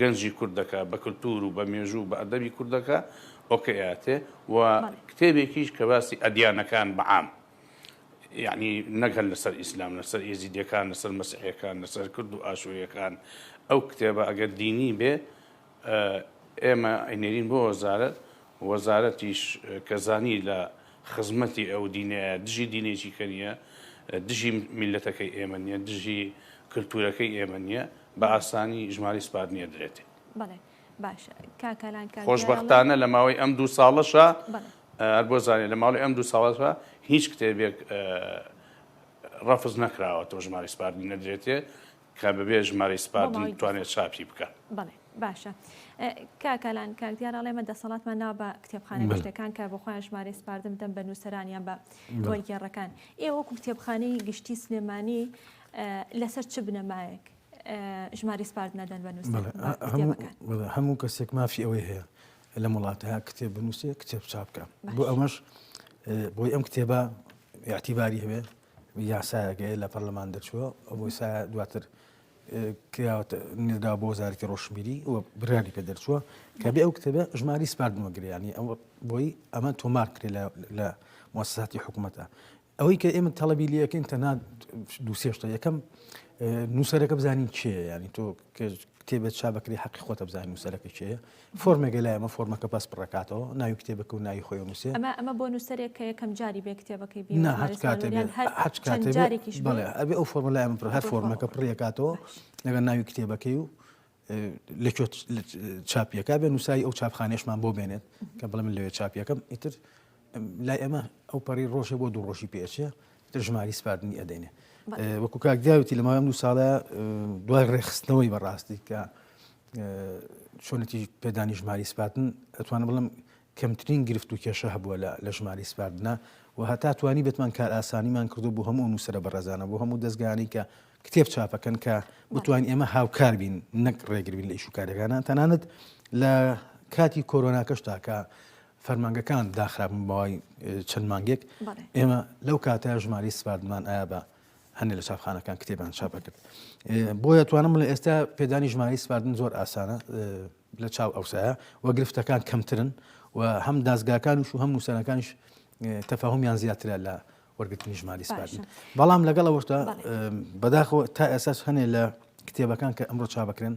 Speaker 2: گەنجی کوردەکە بە کولتور و بە مێژوو بە ئەدەبی کوردەکە ئۆکەیاتێ و کتێبێکیش کە باسی ئەدیانەکان بەعام، یعنی نەگەل لەسەر ئیسلام، لەسەر ئێزیدیەکان، لەسەر مەسیحیەکان، لەسەر کورد و ئاشوریەکان، ئەو کتێبە ئەگەر دینی بێ ئێمە ئەینێرین بۆ وەزارەتیش کە زانی لە خزمەتی ئەو دینەیە، دژی دینێکی کەنیە، دژی میلەتەکەی ئێمە نیە، دژی کللتورەکەی ئێمە نیە، بە ئاسانی ژماری سپاردنیە درێتێ.
Speaker 1: باشە کاکەلان
Speaker 2: خۆشبەختانە لە ماوەی ئەم 2 ساڵەشە بۆ زانێ لە ماوەی ئەم 2 ساڵەشە هیچ کتێبێک ڕەفز نەکراوە تۆ ژماری سپاردنی نەدرێتێ کە بەبێ ژماری سپاردن توانێت چاپی بکە.
Speaker 1: بەڵێ باشە کاکەلان کاکدیارەڵێ ئێمە دەسەڵاتمان ناو بە کتێبخانە گشتەکان کە بۆ خۆیان ژمارەی سپاردن بدەن بە نووسەرانیان بە وەرگێڕەکان. ئێوە وەکو کتێبخانەی گشتی سلێمانی لەسەر چ بنەمایەک ژماری سپاردن دەن بە نووسەرەکان؟
Speaker 3: هەموو کەسێک مافی ئەوەی هەیە لە وڵاتەیە کتێب بنووسێ کتێب چاپ بکە. بۆ ئەمەش بۆی ئەم کتێبە یاعتیباری هەبێ یاسایەکەی لە پەرلەمان دەرچووە، ئەوەی سایە دواتر نێرا بۆ وەزارەتی ڕۆژشمێری و براری پێ دەرچووە کە بێ ئەو کتێبە ژماری سپاردن وەگریانی ئەوە بۆی ئەمە تۆمار کرێ لە موسساتی حکوومەتە. ئەوەی کە ئێمە تەڵەبی لەکەین تەنها دووسێشتە یەکەم نووسەرەکە بزانین چێە، ینی تۆ کتێبێت چابکری حەقی خۆتە بزانین نووسەرەکە چێە، فۆرمێکە لای ئەمە فۆرمەکە پاس بڕکاتەوە ناوی کتێبەکە و ناوی خۆی نووسێ.
Speaker 1: ئەمە بۆ نووسەرێک کە یەکەم جاری بێ کتێبەکەی
Speaker 3: بڵێ ئەبێ ئەو فۆرمە لای ئەمە هەر فۆرمەکە پڕیەکاتەوە لەگەڵ ناوی کتێبەکەی و لەکوێ چاپیەکە بێ نووسایی ئەو چاپخانێشمان بۆ بێنێت کە بڵێ من لەوێ چاپیەکەم ئیتر لای ئەمە ئەو پەڕی ڕۆژێ بۆ 2 ڕۆژی پێچێ تر ژماری سپاردنی ئەدەینێ. وەکو کاکداوتی لە ماوەی 2 ساڵە دوای ڕێخستنەوەی بەڕاستی کە چۆنێتی پێدانی ژماری سپاردن ئەتوانم بڵم کەمترین گرفت و کێشە هەبووە لە ژماری سپاردنە و هەتا توانی بێتمان کار ئاسانیمان کردو بۆ هەموو نووسرە بەڕێزانە بۆ هەموو دەستگانی کە کتێب چاپەکەن کە بتوانین ئێمە هاوکار بین نەک ڕێگربین لە ئیشوکارەکانە. تەنانەت لە کاتی کۆرۆناکەشتا کە فەرمانگەکان داخرابن بەوای چەند مانگێک ئێمە لەو کاتە ژماری سپاردنمان ئایا بە هەنێ لە چاپخانەکان کتێبان چاپە کرد. بۆیە توانم لە ئێستا پێدانی ژماری سپاردن زۆر ئاسانە لە چاو ئەوسایە و گرفتەکان کەمترن و هەم دازگاکانش و هەم نووسەرەکانش تەفاهمیان زیاترە لە وەرگرتنی ژماری سپاردن. بەڵام لەگەڵ ئەوەشتا بەداخەوە تا ئێساس هەنێ لە کتێبەکان کە ئەمڕۆ چاپەکرێن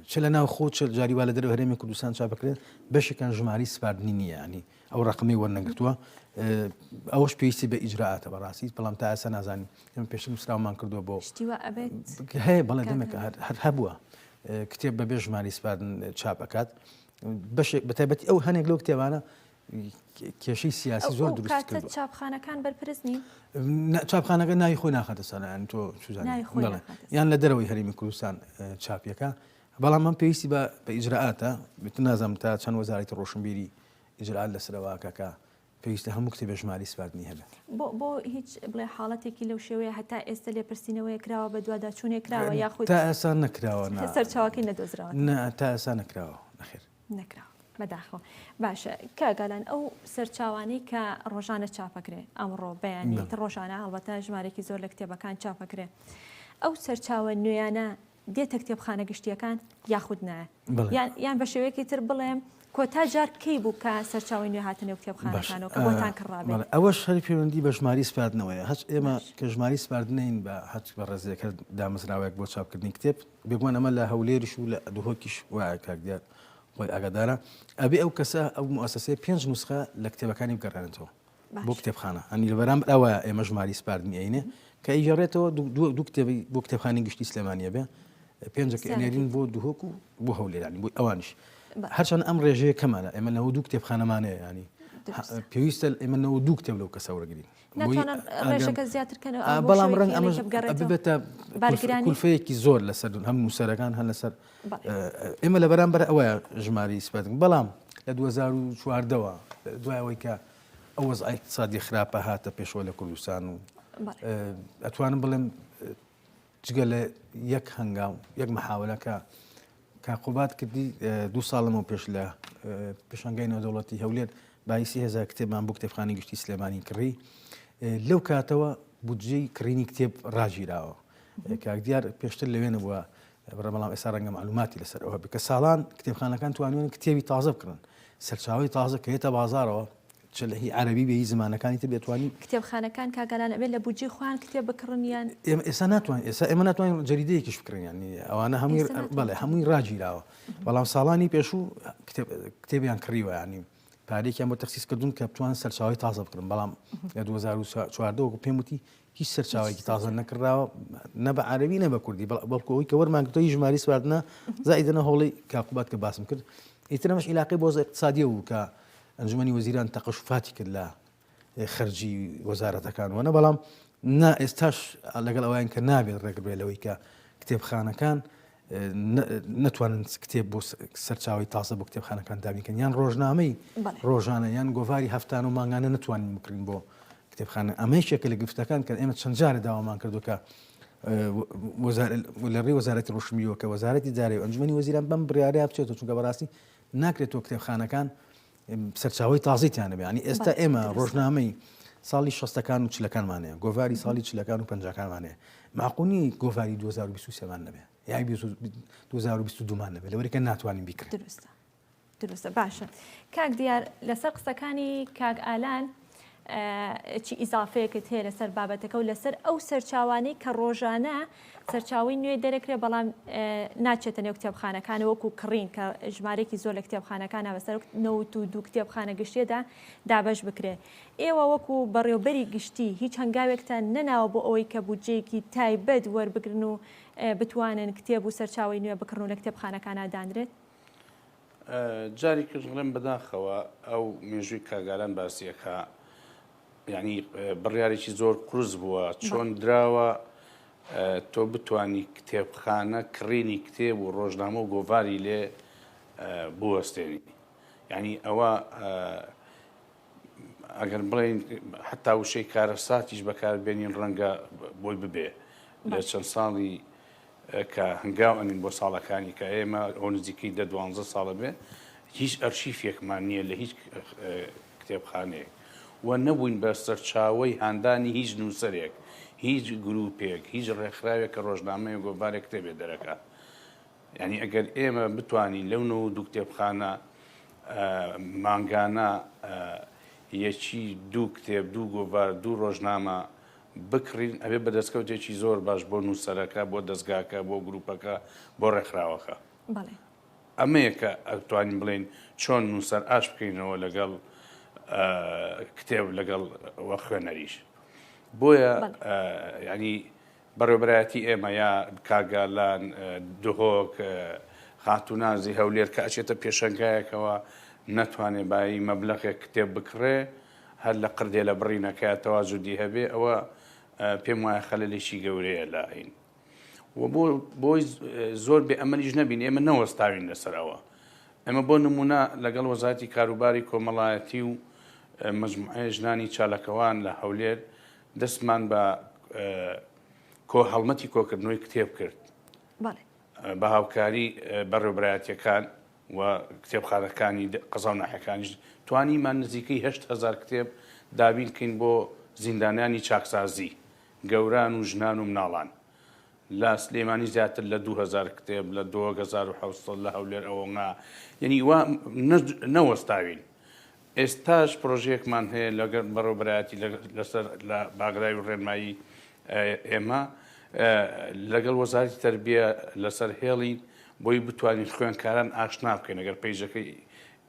Speaker 3: چ لە ناو خۆ جاریوا لە دەرەوە هەرێمی کوردستان چاپەکرێن بەشێکان ژماری سپاردنی نییە، ینی ئەو ڕقمی وەرنەگرتووە. ئەوەش پێویستی بە ئیجرعاتە بەڕاستی، بەڵام تا ئێستا نازانین ئێمە پێشتر نووسراومان کردووە بۆ هەیە بەڵێ دەمێک هەر هەبووە کتێب بەبێ ژماری سپاردن چاپەکات بەشێک بەتایبەتی ئەو هەنێک لەو کتێبانە کێشەی سیاسی زۆر دروست کردووە.
Speaker 1: چاپخانەکان بەرپرس نین؟
Speaker 3: چاپخانەکە ناوی خۆی ناخاتە سەران تۆ یان لە دەرەوەی هەرێمی کوردستان چاپیەکە، بەڵام من پێویستی بە ئیجرعاتە بێت نازانم تا چەند وەزارەتی ڕۆشنبیری ئیجرعات لەسەرەوەکە کە پێویستە هەموو کتێبە ژماری سپاردنی هەبێت.
Speaker 1: بۆ هیچ بڵێ حاڵەتێکی لەو شێوەیە هەتا ئێستا لێپرسینەوەی کراوە بە دوواداچوونێ کراوە یاخود
Speaker 3: تا ئێستا نەکراوە
Speaker 1: سەرچاوەکەی نەدۆزراوە
Speaker 3: تا ئێستا نەکراوە نەخێر
Speaker 1: نەکراوە بەداخەوە. باشە کاگالان ئەو سەرچاوانی کە ڕۆژانە چاپەکرێ ئەمڕۆ بەیانی ڕۆژانە هەڵبەتە ژمارێکی زۆر لە کتێبەکان چاپەکرێ ئەو سەرچاوە نوێیانە دێتە کتێبخانە گشتیەکان یاخود نایە یان بە شێوەیەکی تر بڵێم کۆتا جار کەی بوو کە سەرچاوی نوێ هاتنێ کتێبخانەکانەوە کە بۆتان کڕابێت؟
Speaker 3: ئەوەش هەری پەیوەندی بە ژماری سپاردنەوەیە. هەچ ئێمە کە ژماری سپاردنین بە هەچ بە ڕێزێکە دامەزراوەیەک بۆ چاپکردنی کتێب بێگومان ئەمە لە هەولێریش و لە دوهۆکیش وایە کاکدیار خۆی ئاگادارە ئەبێ ئەو کەسە ئەو مؤسسەیە 5 نوسخە لە کتێبەکانی بگەڕێنێتەوە بۆ کتێبخانە ئەنی لە بەرامبەر ئەوە ئێمە ژماری سپاردنی ئەینێ کە ئیجارێتەوە دوو کتێبی بۆ کتێبخانەی گشتی سلێمانیە بێ پێنجەکە ئەنێرین بۆ دوهۆک و بۆ هەولێرانی بۆ ئەوانش هەرچەند ئەم ڕێژەیە کەمانە ئێمە لەەوە دوو کتێبخانەمانەیە ینی پێویستە ئێمە نەوە دوو کتێب لەو کەسە وەرەگرین
Speaker 1: ڕێژەکە زیاترکەنەوە
Speaker 3: بەڵام ڕەنگ ئەمە ببێتە کولفەیەکی زۆر لەسەر هەم نووسەرەکان هەن لەسەر ئێمە لە بەرامبەر ئەوەیە ژماری سپەتن بەڵام لە 2014ەوە دوایەوەی کە ئەو وەزعی اقتصادی خراپە هاتە پێشەوە لە کوردستان و ئەتوانم بڵێم جگە لە یەک هەنگاو یەک مەحاولەکە کاقوبات کردی 2 ساڵەمەوە پێش لە پێشانگای نێودەوڵەتی هەولێر باعثی 1000 کتێبمان بۆ کتێبخانەی گشتی سلێمانی کڕی لەو کاتەوە بودجەی کڕینی کتێب ڕاگیراوە کاک دیار پێشتر لەوێنە بووە بەڵام ئێستا ڕەنگە معلوماتی لەسەر ئەوە بکە ساڵان کتێبخانەکان توانیوێن کتێبی تازە بکڕن سەرچاوی تازە کە هێتە بازارەوە چ لە هی عەرەبی بێ هی زمانەکانی تر بێتوانی
Speaker 1: کتێبخانەکان کاگەران ئەبێت لە بودجی خۆیان کتێب بکڕنیان
Speaker 3: ئێستا ناتوانین ئێمە ناتوانین جەریدەیەکیش بکڕین ینی ئەوانە هەمووی بەڵێ هەمووی ڕاگیراوە بەڵام ساڵانی پێشوو کتێبیان کڕیوە ینی پارێکیان بۆ تەخسیس کردوون کە بتوان سەرچاوی تازە بکڕن بەڵام لە 2014 وەکو پێم وتی هیچ سەرچاوێکی تازە نەکراوە نە بە عەرەبی نە بە کوردی بەڵکۆی کە وەرمان کردەوەی ژماری سواردنە زائیدەنە هەوڵی کاقوبات کە باسم کرد ئیترەمەش عیلاقی بۆ اقتصادیە و کە ئەنجومەنی وەزیران تەقەشوفاتی کرد لە خەرجی وەزارەتەکانوانە بەڵام ئێستاش لەگەڵ ئەویان کە نابێت ڕێگربێت لەوەی کە کتێبخانەکان نتوانن کتێب بۆ سەرچاوی تازە بۆ کتێبخانەکان دابینکەن یان ڕۆژنامەی ڕۆژانە یان گۆڤاری هەفتان و مانگانە نتوانین بکرین بۆ کتێبخانە ئەمەیشێکە لە گفتەکان کە ئێمە چەند جارە داوامان کردوکە لە ڕێی وەزارەتی ڕۆشنبیریەوە کە وەزارەتی جارێ و ئەنجومەنی وەزیران بەم بڕیارەیە بچێتەوە چونکە بەڕاستی ناکرێتەوە کتێبخانەکان سەرچاوی تازیتیانە بێ ینی ئێستا ئێمە ڕۆژنامەی ساڵی 60ەکان و چلەکانمانەیە گۆڤاری ساڵی چلەکان و پەنجاکانمانەیە معقولی گۆڤاری 2023مان نەبێ یای 2022مان نەبێ لەوەی کە ناتوانین بیکرێت
Speaker 1: دروستە باشە کاک دیار لەسەر قسەکانی کاک ئالان چی ئیزافەیەکت هەیە لەسەر بابەتەکە و لەسەر ئەو سەرچاوانەی کە ڕۆژانە سەرچاوی نوێ دەرەکرێت بەڵام ناچێتە نێو کتێبخانەکان وەکو کڕین کە ژمارێکی زۆر لە کتێبخانەکانە بەسەر 92 کتێبخانە گشتێدا دابەش بکرێت ئێوە وەکو بەڕێوەبەری گشتی هیچ هەنگاوێکتان نەناوە بۆ ئەوەی کە بودجەیەکی تایبەت وەربگرن و بتوانن کتێب و سەرچاوی نوێ بکڕن و لە کتێبخانەکانە دانرێت
Speaker 2: جاری کردڵێم بەداخەوە ئەو مێژووی کاگالان باسیەکە یعنی بڕیارێکی زۆر قرس بووە چۆن دراوە تۆ بتانی کتێبخانە کڕینی کتێب و ڕۆژنامە و گۆڤاری لێ بوەستێنی یعنی ئەوە ئەگەر بڵێن حتا وشەی کارەساتیش بەکاربێنین ڕەنگە بۆی ببێ لە چەند ساڵی کە هەنگاو ئەنین بۆ ساڵەکانی کە ئێمە ئەو نزیکەی 12 ساڵە بێ هیچ ئەرشیفێکمان نییە لە هیچ کتێبخانەیەک و نەبووین بە سەرچاوی هاندانی هیچ نووسەرێک هیچ گروپێک هیچ ڕێکخراوێک کە ڕۆژنامەیە گۆڤارێک کتێبێ دەرەکات یعنی ئەگەر ئێمە بتوانین لەو 92 کتێبخانە مانگانە یەکی دوو کتێب دوو گۆڤار دوو ڕۆژنامە بکڕین ئەبێ بەدەستکەوتێکی زۆر باش بۆ نووسەرەکە بۆ دەستگاکە بۆ گروپەکە بۆ ڕێکخراوەکە ئەمەیە کە ئەتوانین بڵێن چۆن نووسەر ئاش بکەینەوە لەگەڵ کتێب لەگەڵ وە خوێنەریش بۆیە ینی بەڕێوەبەرایەتی ئێمە یا کاگالان دهۆک خاتونازی هەولێر کە ئەچێتە پێشەنگایەکەوە نەتوانێ بای مەبلەغێک کتێب بکڕێ هەر لە قردێ لە بڕینەکە تەواجودی هەبێ ئەوە پێم وایە خەلەلێکی گەورەیە لە ئین و بۆی زۆر بێ ئەمەلیش نەبین ئێمە نەوەستاوین لەسەرەوە ئەمە بۆ نمونە لەگەڵ وەزارەتی کاروباری کۆمەڵایەتی و مەجموعەیە ژنانی چالاکەوان لە هەولێر دەستمان بە هەڵمەتی کۆکردنەوەی کتێب کرد بە هاوکاری بەڕێوەبەرایەتیەکان و کتێبخانەکانی قەزا و ناحیەکانیش توانیمان نزیکەی 8,000 کتێب دابینکەین بۆ زیندانیانی چاکسازی گەوران و ژنان و مناڵان لە سلێمانی زیاتر لە 2,000 کتێب لە 2,700 لە هەولێر ئەوەنا یعنی وا نەوەستاوین ئێستاش پرۆژەیەکمان هەیە لەگەڵ بەڕێوەبەرایەتی لەسەر لە باگرای و ڕێنمایی ئێمە لەگەڵ وەزارەتی تەربیە لەسەر هێڵی بۆی بتوانین خوێندکاران ئاشنا بکەین ئەگەر پەیجەکەی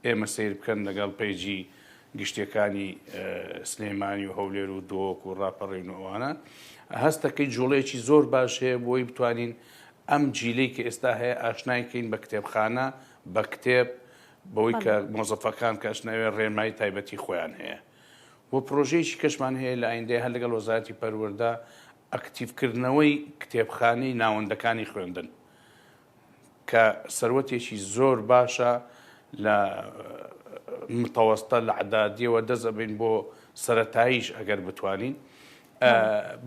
Speaker 2: ئێمە سیر بکەن لەگەڵ پەیجی گشتیەکانی سلێمانی و هەولێر و دۆک و ڕاپەڕین و ئەوانە هەستەکەی جوڵەیەکی زۆر باش هەیە بۆی بتوانین ئەم جیلەی کە ئێستا هەیە ئاشنایکەین بە کتێبخانە بە کتێب بەوەی کە مۆزەفەکان کە ئەشناوێ ڕێنمایی تایبەتی خۆیان هەیە و پرۆژەیەکی کەشمان هەیە لە ئایندەی هەر لەگەڵ وەزارەتی پەروەردە ئەکتیڤکردنەوەی کتێبخانەی ناوەندەکانی خوێندن کە سەروەتێکی زۆر باشە لە متەوەستە لە عەدادیەوە دەزەبین بۆ سەرەتاییش ئەگەر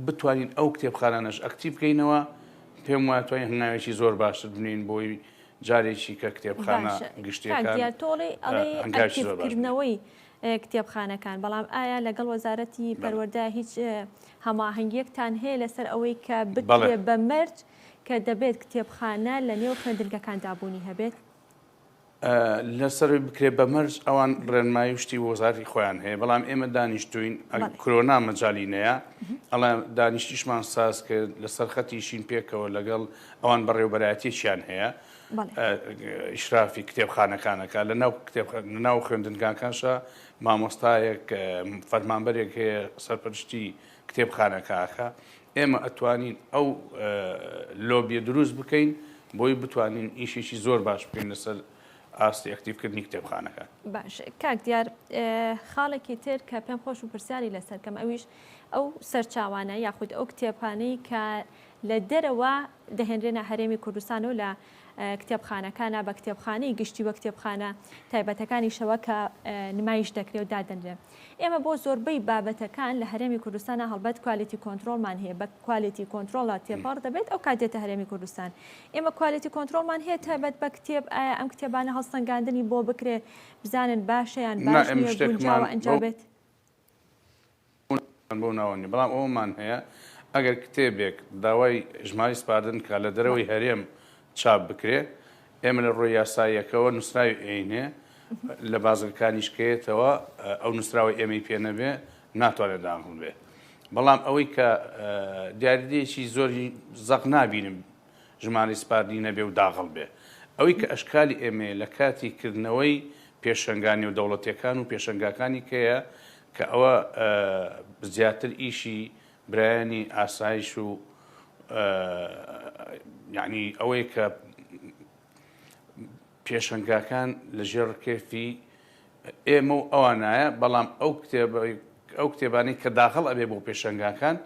Speaker 2: بتوانین ئەو کتێبخانانەش ئەکتیڤ بکەینەوە پێم وایە توانین هەنگاوێکی زۆر باشتر بنین بۆی جارێکی کە کتێبخانە گشتیەکان
Speaker 1: ئەکتیڤکردنەوەی کتێبخانەکان بەڵام ئایا لەگەڵ وەزارەتی پەروەردە هیچ هەماهەنگیەکتان هەیە لەسەر ئەوەی کە بکرێ بە مەرج کە دەبێت کتێبخانە لە نێو خوێندنگەکان دابوونی هەبێت
Speaker 2: لەسەر بکرێ بە مەرج ئەوان ڕێنمایی شتی وەزارەتی خۆیان هەیە بەڵام ئێمە دانیشتوین کۆرۆنا مەجاالینەیە ئەڵێ دانیشتیشمان ساز کرد لەسەر خەتیشین پێکەوە لەگەڵ ئەوان بەڕێوەبەرایەتیشیان هەیە ئیشرافی کتێبخانەکانەکە لە ناو خوێندنگاکانشە مامۆستایەک فەرمانبەرێک هەیە سەرپەرشتی کتێبخانەکەکە ئێمە ئەتوانین ئەو لۆبیە دروست بکەین بۆی بتوانین ئیشێکی زۆر باش بکەین لەسەر ئاستی ئەکتیڤکردنی کتێبخانەکان.
Speaker 1: باش کاک دیار خاڵێکی تر کە پێم خۆش و پرسیاری لەسەرکەم ئەویش ئەو سەرچاوانە یاخود ئەو کتێبخانەی کە لە دەرەوە دەهێنرێنە هەرێمی کوردستان و لە کتێبخانەکانە بە کتێبخانەی گشتی وە کتێبخانە تایبەتەکانی شەوە کە نمایش دەکرێت و دادەنرێ. ئێمە بۆ زۆربەی بابەتەکان لە هەرێمی کوردستانە هەڵبەت کوالیتی کۆنتترۆلمان هەیە بە کوالیتی کۆنتترۆڵە تێپەڕ دەبێت ئەو کاتێتە هەرێمی کوردستان. ئێمە کوالیتی کۆنتترۆلمان هەیە تایبەت بە کتێب ئایا ئەم کتێبانە هەڵسەنگاندنی بۆ بکرێ بزانن باشەیان باش گونجاوە ئەنجابێت
Speaker 2: بۆ ناوەنی بەڵام ئەومان هەیە ئەگەر کتێبێک داوای ژماری سپاردن کە لە دەرەوەی هەرێم چاپ بکرێ ئێمە لە ڕۆی یاساییەکەوە نووسراوی عینێ لە بازرگەکانی شکێتەوە ئەو نووسراوی ئێمەی پێ نەبێ ناتوانێت داغڵ بێ بەڵام ئەوەی کە دیاریدەیەکی زۆری زەق نابینم ژماری سپاردنی نەبێ و داغڵ بێ ئەوەی کە ئەشکالی ئێمێ لە کاتی کردنەوەی پێشەنگانی و دەوڵەتیەکان و پێشەنگاکانی کەیە کە ئەوە زیاتر ئیشی برایانی ئاسایش و یعنی ئەوەی کە پێشەنگاکان لەژێر کێفی ئێمە و ئەوانایە بەڵام ئەو کتێبانی کە داخڵ ئەبێ بۆ پێشەنگاکان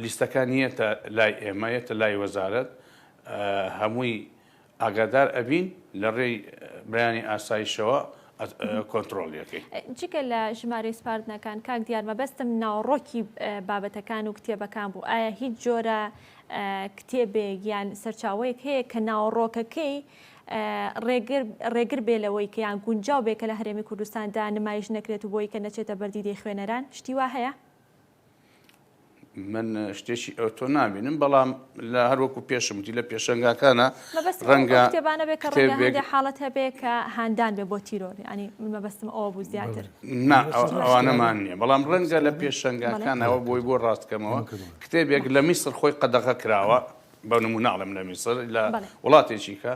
Speaker 2: لیستەکان نیەتە لای ئێمەیەتە لای وەزارەت هەمووی ئاگادار ئەبین لە ڕێی برایانی ئاسایشەوە کۆنتترۆلیەکەی
Speaker 1: چیکە لە ژمارە سپاردنەکان کاک دیار مەبەستم ناوڕۆکی بابەتەکان و کتێبەکان بوو ئایا هیچ جۆرە کتێبێک یان سەرچاوەیەک هەیە کە ناوڕۆکەکەی ڕێگر بێ لەوەی کە یان گونجاو بێ کە لە هەرێمی کوردستاندا نمایش نەکرێت و بۆی کە نەچێتە بەردیدەی خوێنەران شتی وا هەیە؟
Speaker 2: من شتێکی ئەو تۆ نابینم بەڵام لە هەروەکو پێشمتی لە پێشەنگاکانە
Speaker 1: ڕەنگە کتێبانە بێ کە ڕەنگە حاڵەت هەبێ کە هاندان بێ بۆ تیرۆر ینی مەبەستم ئەوە بوو زیاتر
Speaker 2: ئەوانەمان نییە بەڵام ڕەنگە لە پێشەنگاکان ئەوە بۆی بۆ ڕاستکەمەوە کتێبێک لە میسر خۆی قەدەغە کراوە بە نموناڵم لە میسر لە وڵاتێکی کە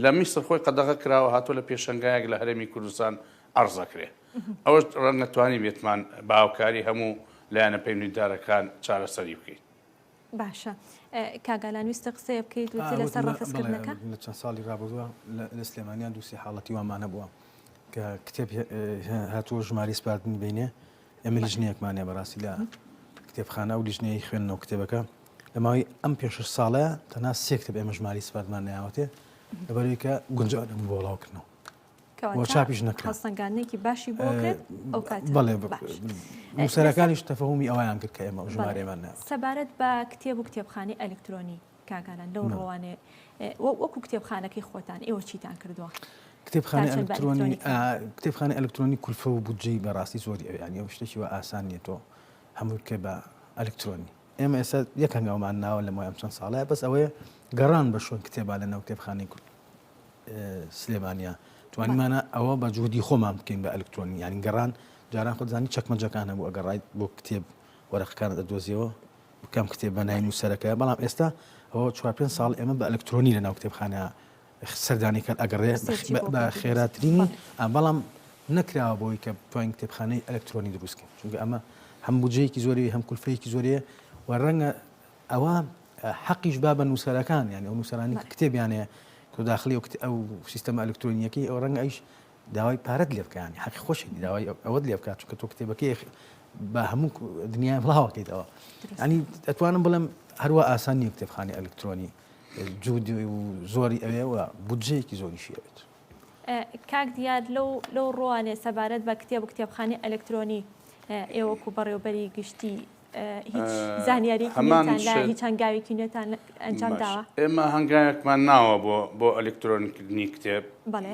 Speaker 2: لە میسر خۆی قەدەغە کراوە هاتووە لە پێشەنگایەک لە هەرێمی کوردستان عەرزەکرێ ئەوەش ڕەنگە توانی بێتمان باوکاری هەموو لایەنە پەیوەندیدارەکان چارەسەری بکەیت.
Speaker 1: باشە کاگالان ویستە قسەیە بکەیت وتی لەسەر ڕەفزکردنەکە
Speaker 3: لە چەند ساڵی ڕابردووە لە سلێمانیان دووسی حاڵەتی وامانە بووە کە کتێب هاتووە ژماری سپاردنی بینێ ئێمە لیژنەیەکمانێ بەڕاستی لە کتێبخانە و لیژنەیە خوێندنەوە کتێبەکە لە ماوەی ئەم پێش ساڵەیە تەنها سێ کتێب ئێمە ژماری سپاردمان نەیاوەتێ لەبەرەوەی کە گونجاو دەبوو بۆ وڵاوکردنەوە بۆ چاپیش نەکرا
Speaker 1: هەڵسەنگاندنێکی باشی بۆ کرد ئەو کاتە
Speaker 3: بەڵێ نووسەرەکانیش تەفەهومی ئەویان کرد کە ئێمە ژمارەمان ناوە
Speaker 1: سەبارەت بە کتێب و کتێبخانەی ئەلکترۆنی کاگالان لەو ڕۆوانێ وەکو کتێبخانەکەی خۆتان ئێوە چیتان کردووە؟
Speaker 3: کتێبخانە ئەلکترۆنی کولفە و بودجەی بەڕاستی زۆری ئەویان ئەو شتێکی وە ئاسان نیێتەوە هەموو بکە بە ئەلکترۆنی ئێمە ئێستا یەک هەنگاومان ناوە لە ماوەی چەند ساڵەیە بەس ئەوەیە گەڕان بە شوێن کتێبا لەناو کتێبخانەی سلێمانیا توانیمانە ئەوە بە جوودی خۆمان بکەین بە ئەلکترۆنی یانی گەڕان جاران خۆزانی چەکمەجەکان هەبوو ئەگەڕایت بۆ کتێب وەرەقەکانت دەدۆزیەوە بکەم کتێب بە ناوی نووسەرەکە بەڵام ئێستا ئەوە 4 ساڵ ئێمە بە ئەلکترۆنی لەناو کتێبخانە سەردانیکە ئەگەڕێ بە خێراترین بەڵام نەکراوە بۆی کە توانین کتێبخانەی ئەلکترۆنی دروستکەین چونکە ئەمە هەم بودجەیەکی زۆری هەم کولفەیەکی زۆریە و ڕەنگە ئەوە حەقیش با بە نووسەرەکان یعنی ئەو نووسەرانی کتێبیانەیە کە داخلی ئەو سیستەمە ئەلکترۆنیەکەی ئەو ڕەنگە ئەیش داوای پارەت لێ بکەیان حەقی خۆشی داوای ئەوەت لێ بکات چونکە تۆ کتێبەکەی بە هەموو دنیای بڵاوەکەیتەوە ینی ئەتوانم بڵێم هەروە ئاسان نیە کتێبخانەی ئەلکترۆنی جوودی و زۆری ئەوێەوە بودجەیەکی زۆریشی ئەوێت.
Speaker 1: کاک دیار لەو ڕوانێ سەبارەت بە کتێب و کتێبخانەی ئەلکترۆنی ئێوەکو بەڕێوەبەری گشتی هیچ زانیاریەکی هیچ هەنگاوێکی نێتان ئەنجام داوە؟
Speaker 2: ئێمە هەنگاوێکمان ناوە بۆ ئەلکترۆنیکردنی کتێب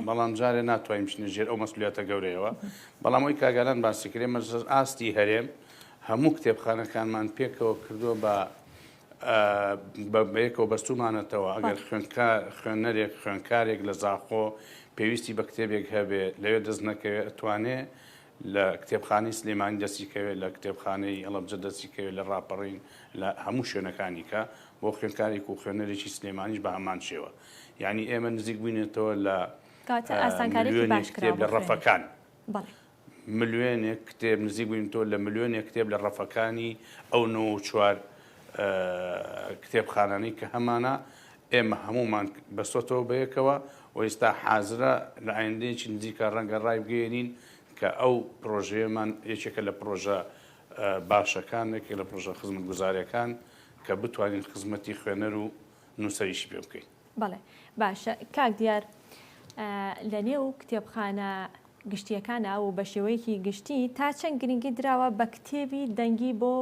Speaker 2: بەڵام جارێ ناتوانین بچینە ژێر ئەو مەسئولیەتە گەورەیەوە بەڵام ئەوی کاگالان باسی کرێ مەجلس ئاستی هەرێم هەموو کتێبخانەکانمان پێکەوە کردووە بە یەکەوە بەستومانەتەوە ئەگەر خوێنەرێک خوێنکارێک لە زاخۆ پێویستی بە کتێبێک هەبێ لەوێ دەست نەکەوێت ئەتوانێت لە کتێبخانەی سلێمانی دەستیکەوێت لە کتێبخانەی ئەڵەبجە دەستیکەوێت لە ڕاپەڕین لە هەموو شوێنەکانی کە بۆ خوێنکارێک و خوێنەرێکی سلێمانیش بە هەمان شێوە یعنی ئێمە نزیک بووینێتەوە لە ملیۆنێک کتێب لە ڕەفەکان ملیۆنێک کتێب نزیک بووینەوە لە ملیۆنێک کتێب لە ڕەفەکانی ئەو 94 کتێبخانانەی کە هەمانە ئێمە هەمومان بەستۆتەوە بەیەکەوە و ئێستا حازرە لە ئایندەیەکی نزیکە ڕەنگە ڕای بگەێنین کە ئەو پرۆژەیەمان یەکێکە لە پرۆژە باشەکانێکی لە پرۆژە خزمەت گوزاریەکان کە بتوانین خزمەتی خوێنەر و نووسەریشی پێ بکەین.
Speaker 1: بەڵێ باشە کاک دیار لە نێو کتێبخانە گشتیەکانە و بە شێوەیەکی گشتی تا چەند گرنگی دراوە بە کتێبی دەنگی بۆ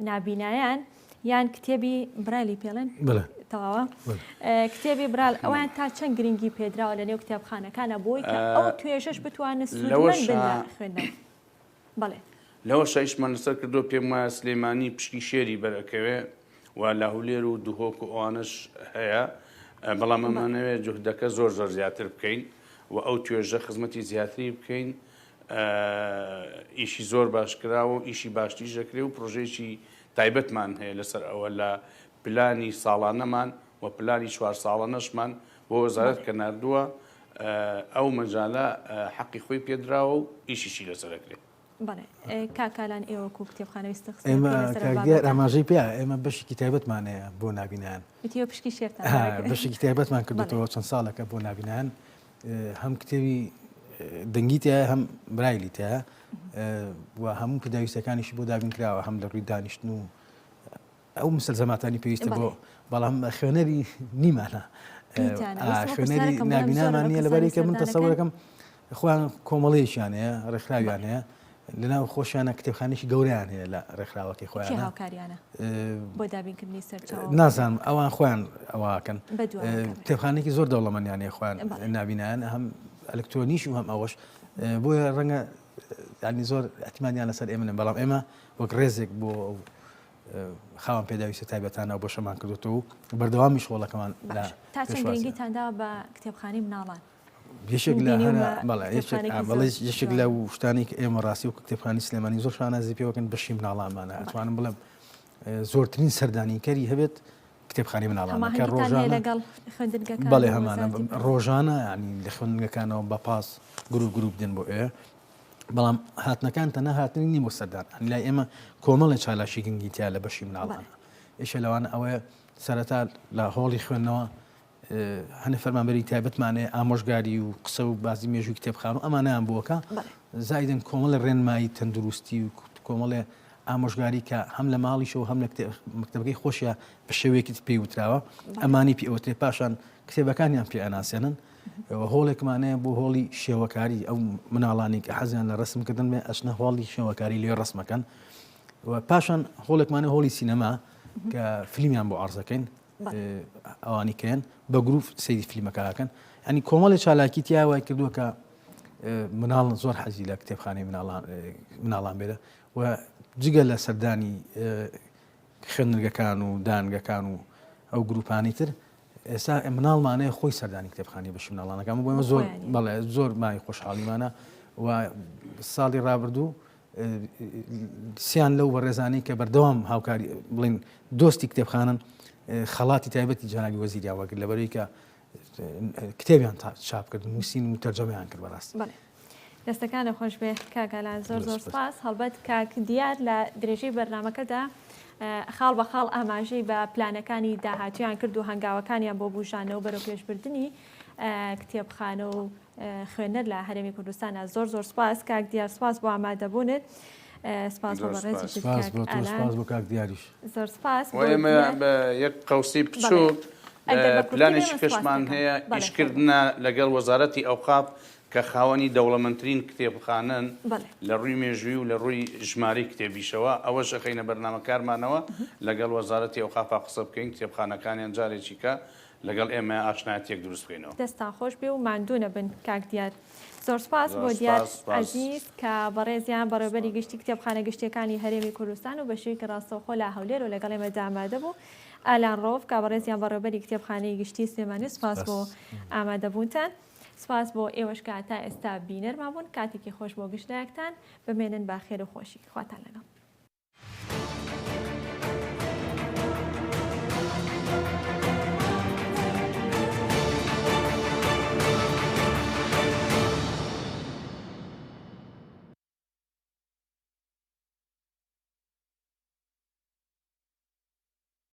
Speaker 1: نابینایان یان کتێبی برایلی پێڵێن تەواوە کتێبی برال ئەویان تا چەند گرنگی پێدراوە لە نێو کتێبخانەکانە بۆی کە ئەو توێژەش بتوانێت سوودمەند بن لە خوێندن. بەڵێ
Speaker 2: لەوە شایشمان لەسەر کردو پێم وایە سلێمانی پشکی شێری بەرەکەوێ و لاهولێر و دوهۆک و ئەوانش هەیە بەڵام ئەمانەوێت جوهدەکە زۆر زیاتر بکەین و ئەو توێژە خزمەتی زیاتری بکەین ئیشی زۆر باشکراوە و ئیشی باشتیش دەکرێت و پرۆژێکی تایبەتمان هەیە لەسەر ئەوە لە پلانی ساڵانەمان و پلانی 4 ساڵانەشمان بۆ وەزارەت کە نردووە ئەو مەجالە حەقی خۆی پێدراوە و ئیشیشی لەسەرەکرێت.
Speaker 1: بەڵێ کاکالان ئێوەکو کتێبخانەوەی
Speaker 3: ئێمە کاگەر ئاماژەی پێ ئێمە بەشێکی تایبەتمانەیە بۆ نابینان
Speaker 1: پشکی شێرتان
Speaker 3: بەشێکی تایبەتمان کردوەوە چەند ساڵەکە بۆ نابینان هەم کتێبی دەنگی تایە هەم برایلی تایە و هەموو پێداویستەکانیشی بۆ دابین کراوە هەم لە ڕووی دانیشتن و ئەو مسلزەماتانی پێویستە بۆ بەڵام خوێنەری نیمانە خوێنەری نابینامان نییە لەبەرێکە من تەسەوەرەکەم خۆیان کۆمەڵەیەشیانەیە ڕێکخراویانەیە لەناو خۆشیانە کتێبخانێکی گەورەیان هەیە لە ڕێکخراوەکەی خۆیان
Speaker 1: هاوکاریانە بۆ دابینکردنی سەرچاوە
Speaker 3: نازانم ئەوان خۆیان ئەوواکەن کتێبخانێکی زۆر دەوڵەمەندیانەیە خۆیان نابینیان هەم ئەلکترۆنیش و هەم ئەوەش بۆیە ڕەنگە ینی زۆر ئەتیمانیان لەسەر ئێمە بەڵام ئێمە وەک ڕێزێک بۆ خاوەن پێداویستە تایبەتانە بۆ شەمان کردوتەوە و بەردەوامی شغڵەکەمان
Speaker 1: تا چەند گرنگیتاندا بە کتێبخانەی مناڵان
Speaker 3: یەشێک یەشێک لە شتانی کە ئێمە ڕاستی و کتێبخانەی سلێمانی زۆر شانازی پێوەکەن بەشی مناڵانمانە ئەتوانم بڵێم زۆرترین سەردانیکەری هەبێت کتێبخانەی مناڵانە کە ڕۆژانە بەڵێ هەمانە ڕۆژانە ینی لە خوێندنگەکانەوە بە پاس گروپ دێن بۆ ئێ بەڵام هاتنەکان تەنە هاتنی نیم بۆ سەردان لای ئێمە کۆمەڵی چالاشی گنگیتیا لە بەشی مناڵانە ئێشە لەوانە ئەوەیە سەرەتا لە هۆڵی خوێندنەوە هەنە فەرمانبەری تایبەتمانێ ئامۆژگاری و قسە و بازی مێژووی کتێبخان و ئەمانیان بووەکە زایدن کۆمەڵی ڕێنمایی تەندروستی و کۆمەڵێ ئامۆژگاری کە هەم لە ماڵیشەوە هەم لە مەکتەبەکەی خۆشیە بە شێوەیەکی پێی وتراوە ئەمانی پێوتێ پاشان کتێبەکانیان پێ ئەناسێنن هۆڵێکمانەیە بۆ هۆڵی شێوەکاری ئەو مناڵانی کە حەزیان لە ڕسمکردن بێ ئەچنە هۆڵی شێوەکاری لێ ڕسمەکەن و پاشان هۆڵێکمانە هۆڵی سینەما کە فیلمیان بۆ عەرزەکەین ئەوانی کەن بە گروپ سەیری فیلمەکەکەن ینی کۆمەڵی چالاکی تیا وای کردووە کە مناڵ زۆر حەزی لە کتێبخانەی مناڵان بێرە و جگە لە سەردانی خوێندنگەکان و دانگەکان و ئەو گروپانی تر ئێستا مناڵمانەیە خۆی سەردانی کتێبخانی بەشی مناڵانەکان بۆمە زۆر بەڵێ زۆر مای خۆشحاڵیمانە و ساڵی ڕابردوو سیان لەو بەڕێزانەی کە بەردەوام هاوکاری بڵین دۆستی کتێبخانن خەڵاتی تایبەتی جەنابی وەزیریاوەگرت لەبەرەوەی کە کتێبیان چاپ کرد نووسین و تەرجەمەیان کرد بەڕاست.
Speaker 1: دەستەکانە خۆش بێ کاکالان زۆر سپاس هەڵبەت کاک دیار لە درێژەی بەرنامەکەدا خاڵ بە خاڵ ئاماژەی بە پلانەکانی داهاتیان کرد و هەنگاوەکانیان بۆ بوژانەوە بەرەو پێشبردننی کتێبخانە و خوێنەر لە هەرێمی کوردستانە. زۆر زۆر سپاس کاک دیار، سپاس بۆ ئامادەبوونت، سپاس بۆ بەڕێزی
Speaker 3: بۆ کاک دیاریش.
Speaker 1: زۆر سپاس.
Speaker 2: ئێمە بە یەک قەوسی بچووک پلانێکی کەشمان هەیە ئیشکردنە لەگەڵ وەزارەتی ئەوقاف کە خاوەنی دەوڵەمەندترین کتێبخانەن لە ڕووی مێژووی و لە ڕووی ژماری کتێبیشەوە. ئەوە شەخینە بەرنامەکارمانەوە لەگەڵ وەزارەتی ئەوقاف قسە بکەین کتێبخانەکانیان جارێکی کە لەگەڵ ئێمە ئاشنایەتێک دروست بکەینەوە.
Speaker 1: دەستان خۆش بێ و ماندوو نەبن کاک دیار. زۆر سپاس بۆ دیار عەزیز کە بەڕێزیان بەڕێوەبەری گشتی کتێبخانە گشتیەکانی هەرێمی کوردستان و بە شێوەیەکی ڕاستەوخۆ لە هەولێر و لەگەڵ ئێمە ئامادە بوو. ئالان ڕۆف کە بەڕێزیان بەڕێوەبەری کتێبخانەی گشتی سلێمانی، سپاس بۆ ئامادەبوونتان. سپاس بۆ ئێوەش کە تا ئێستا بینەرمان بوون. کاتێکی خۆش بۆ گشتیاکتان بمێنن با خێر و خۆشی. خواتان لەگەڵ.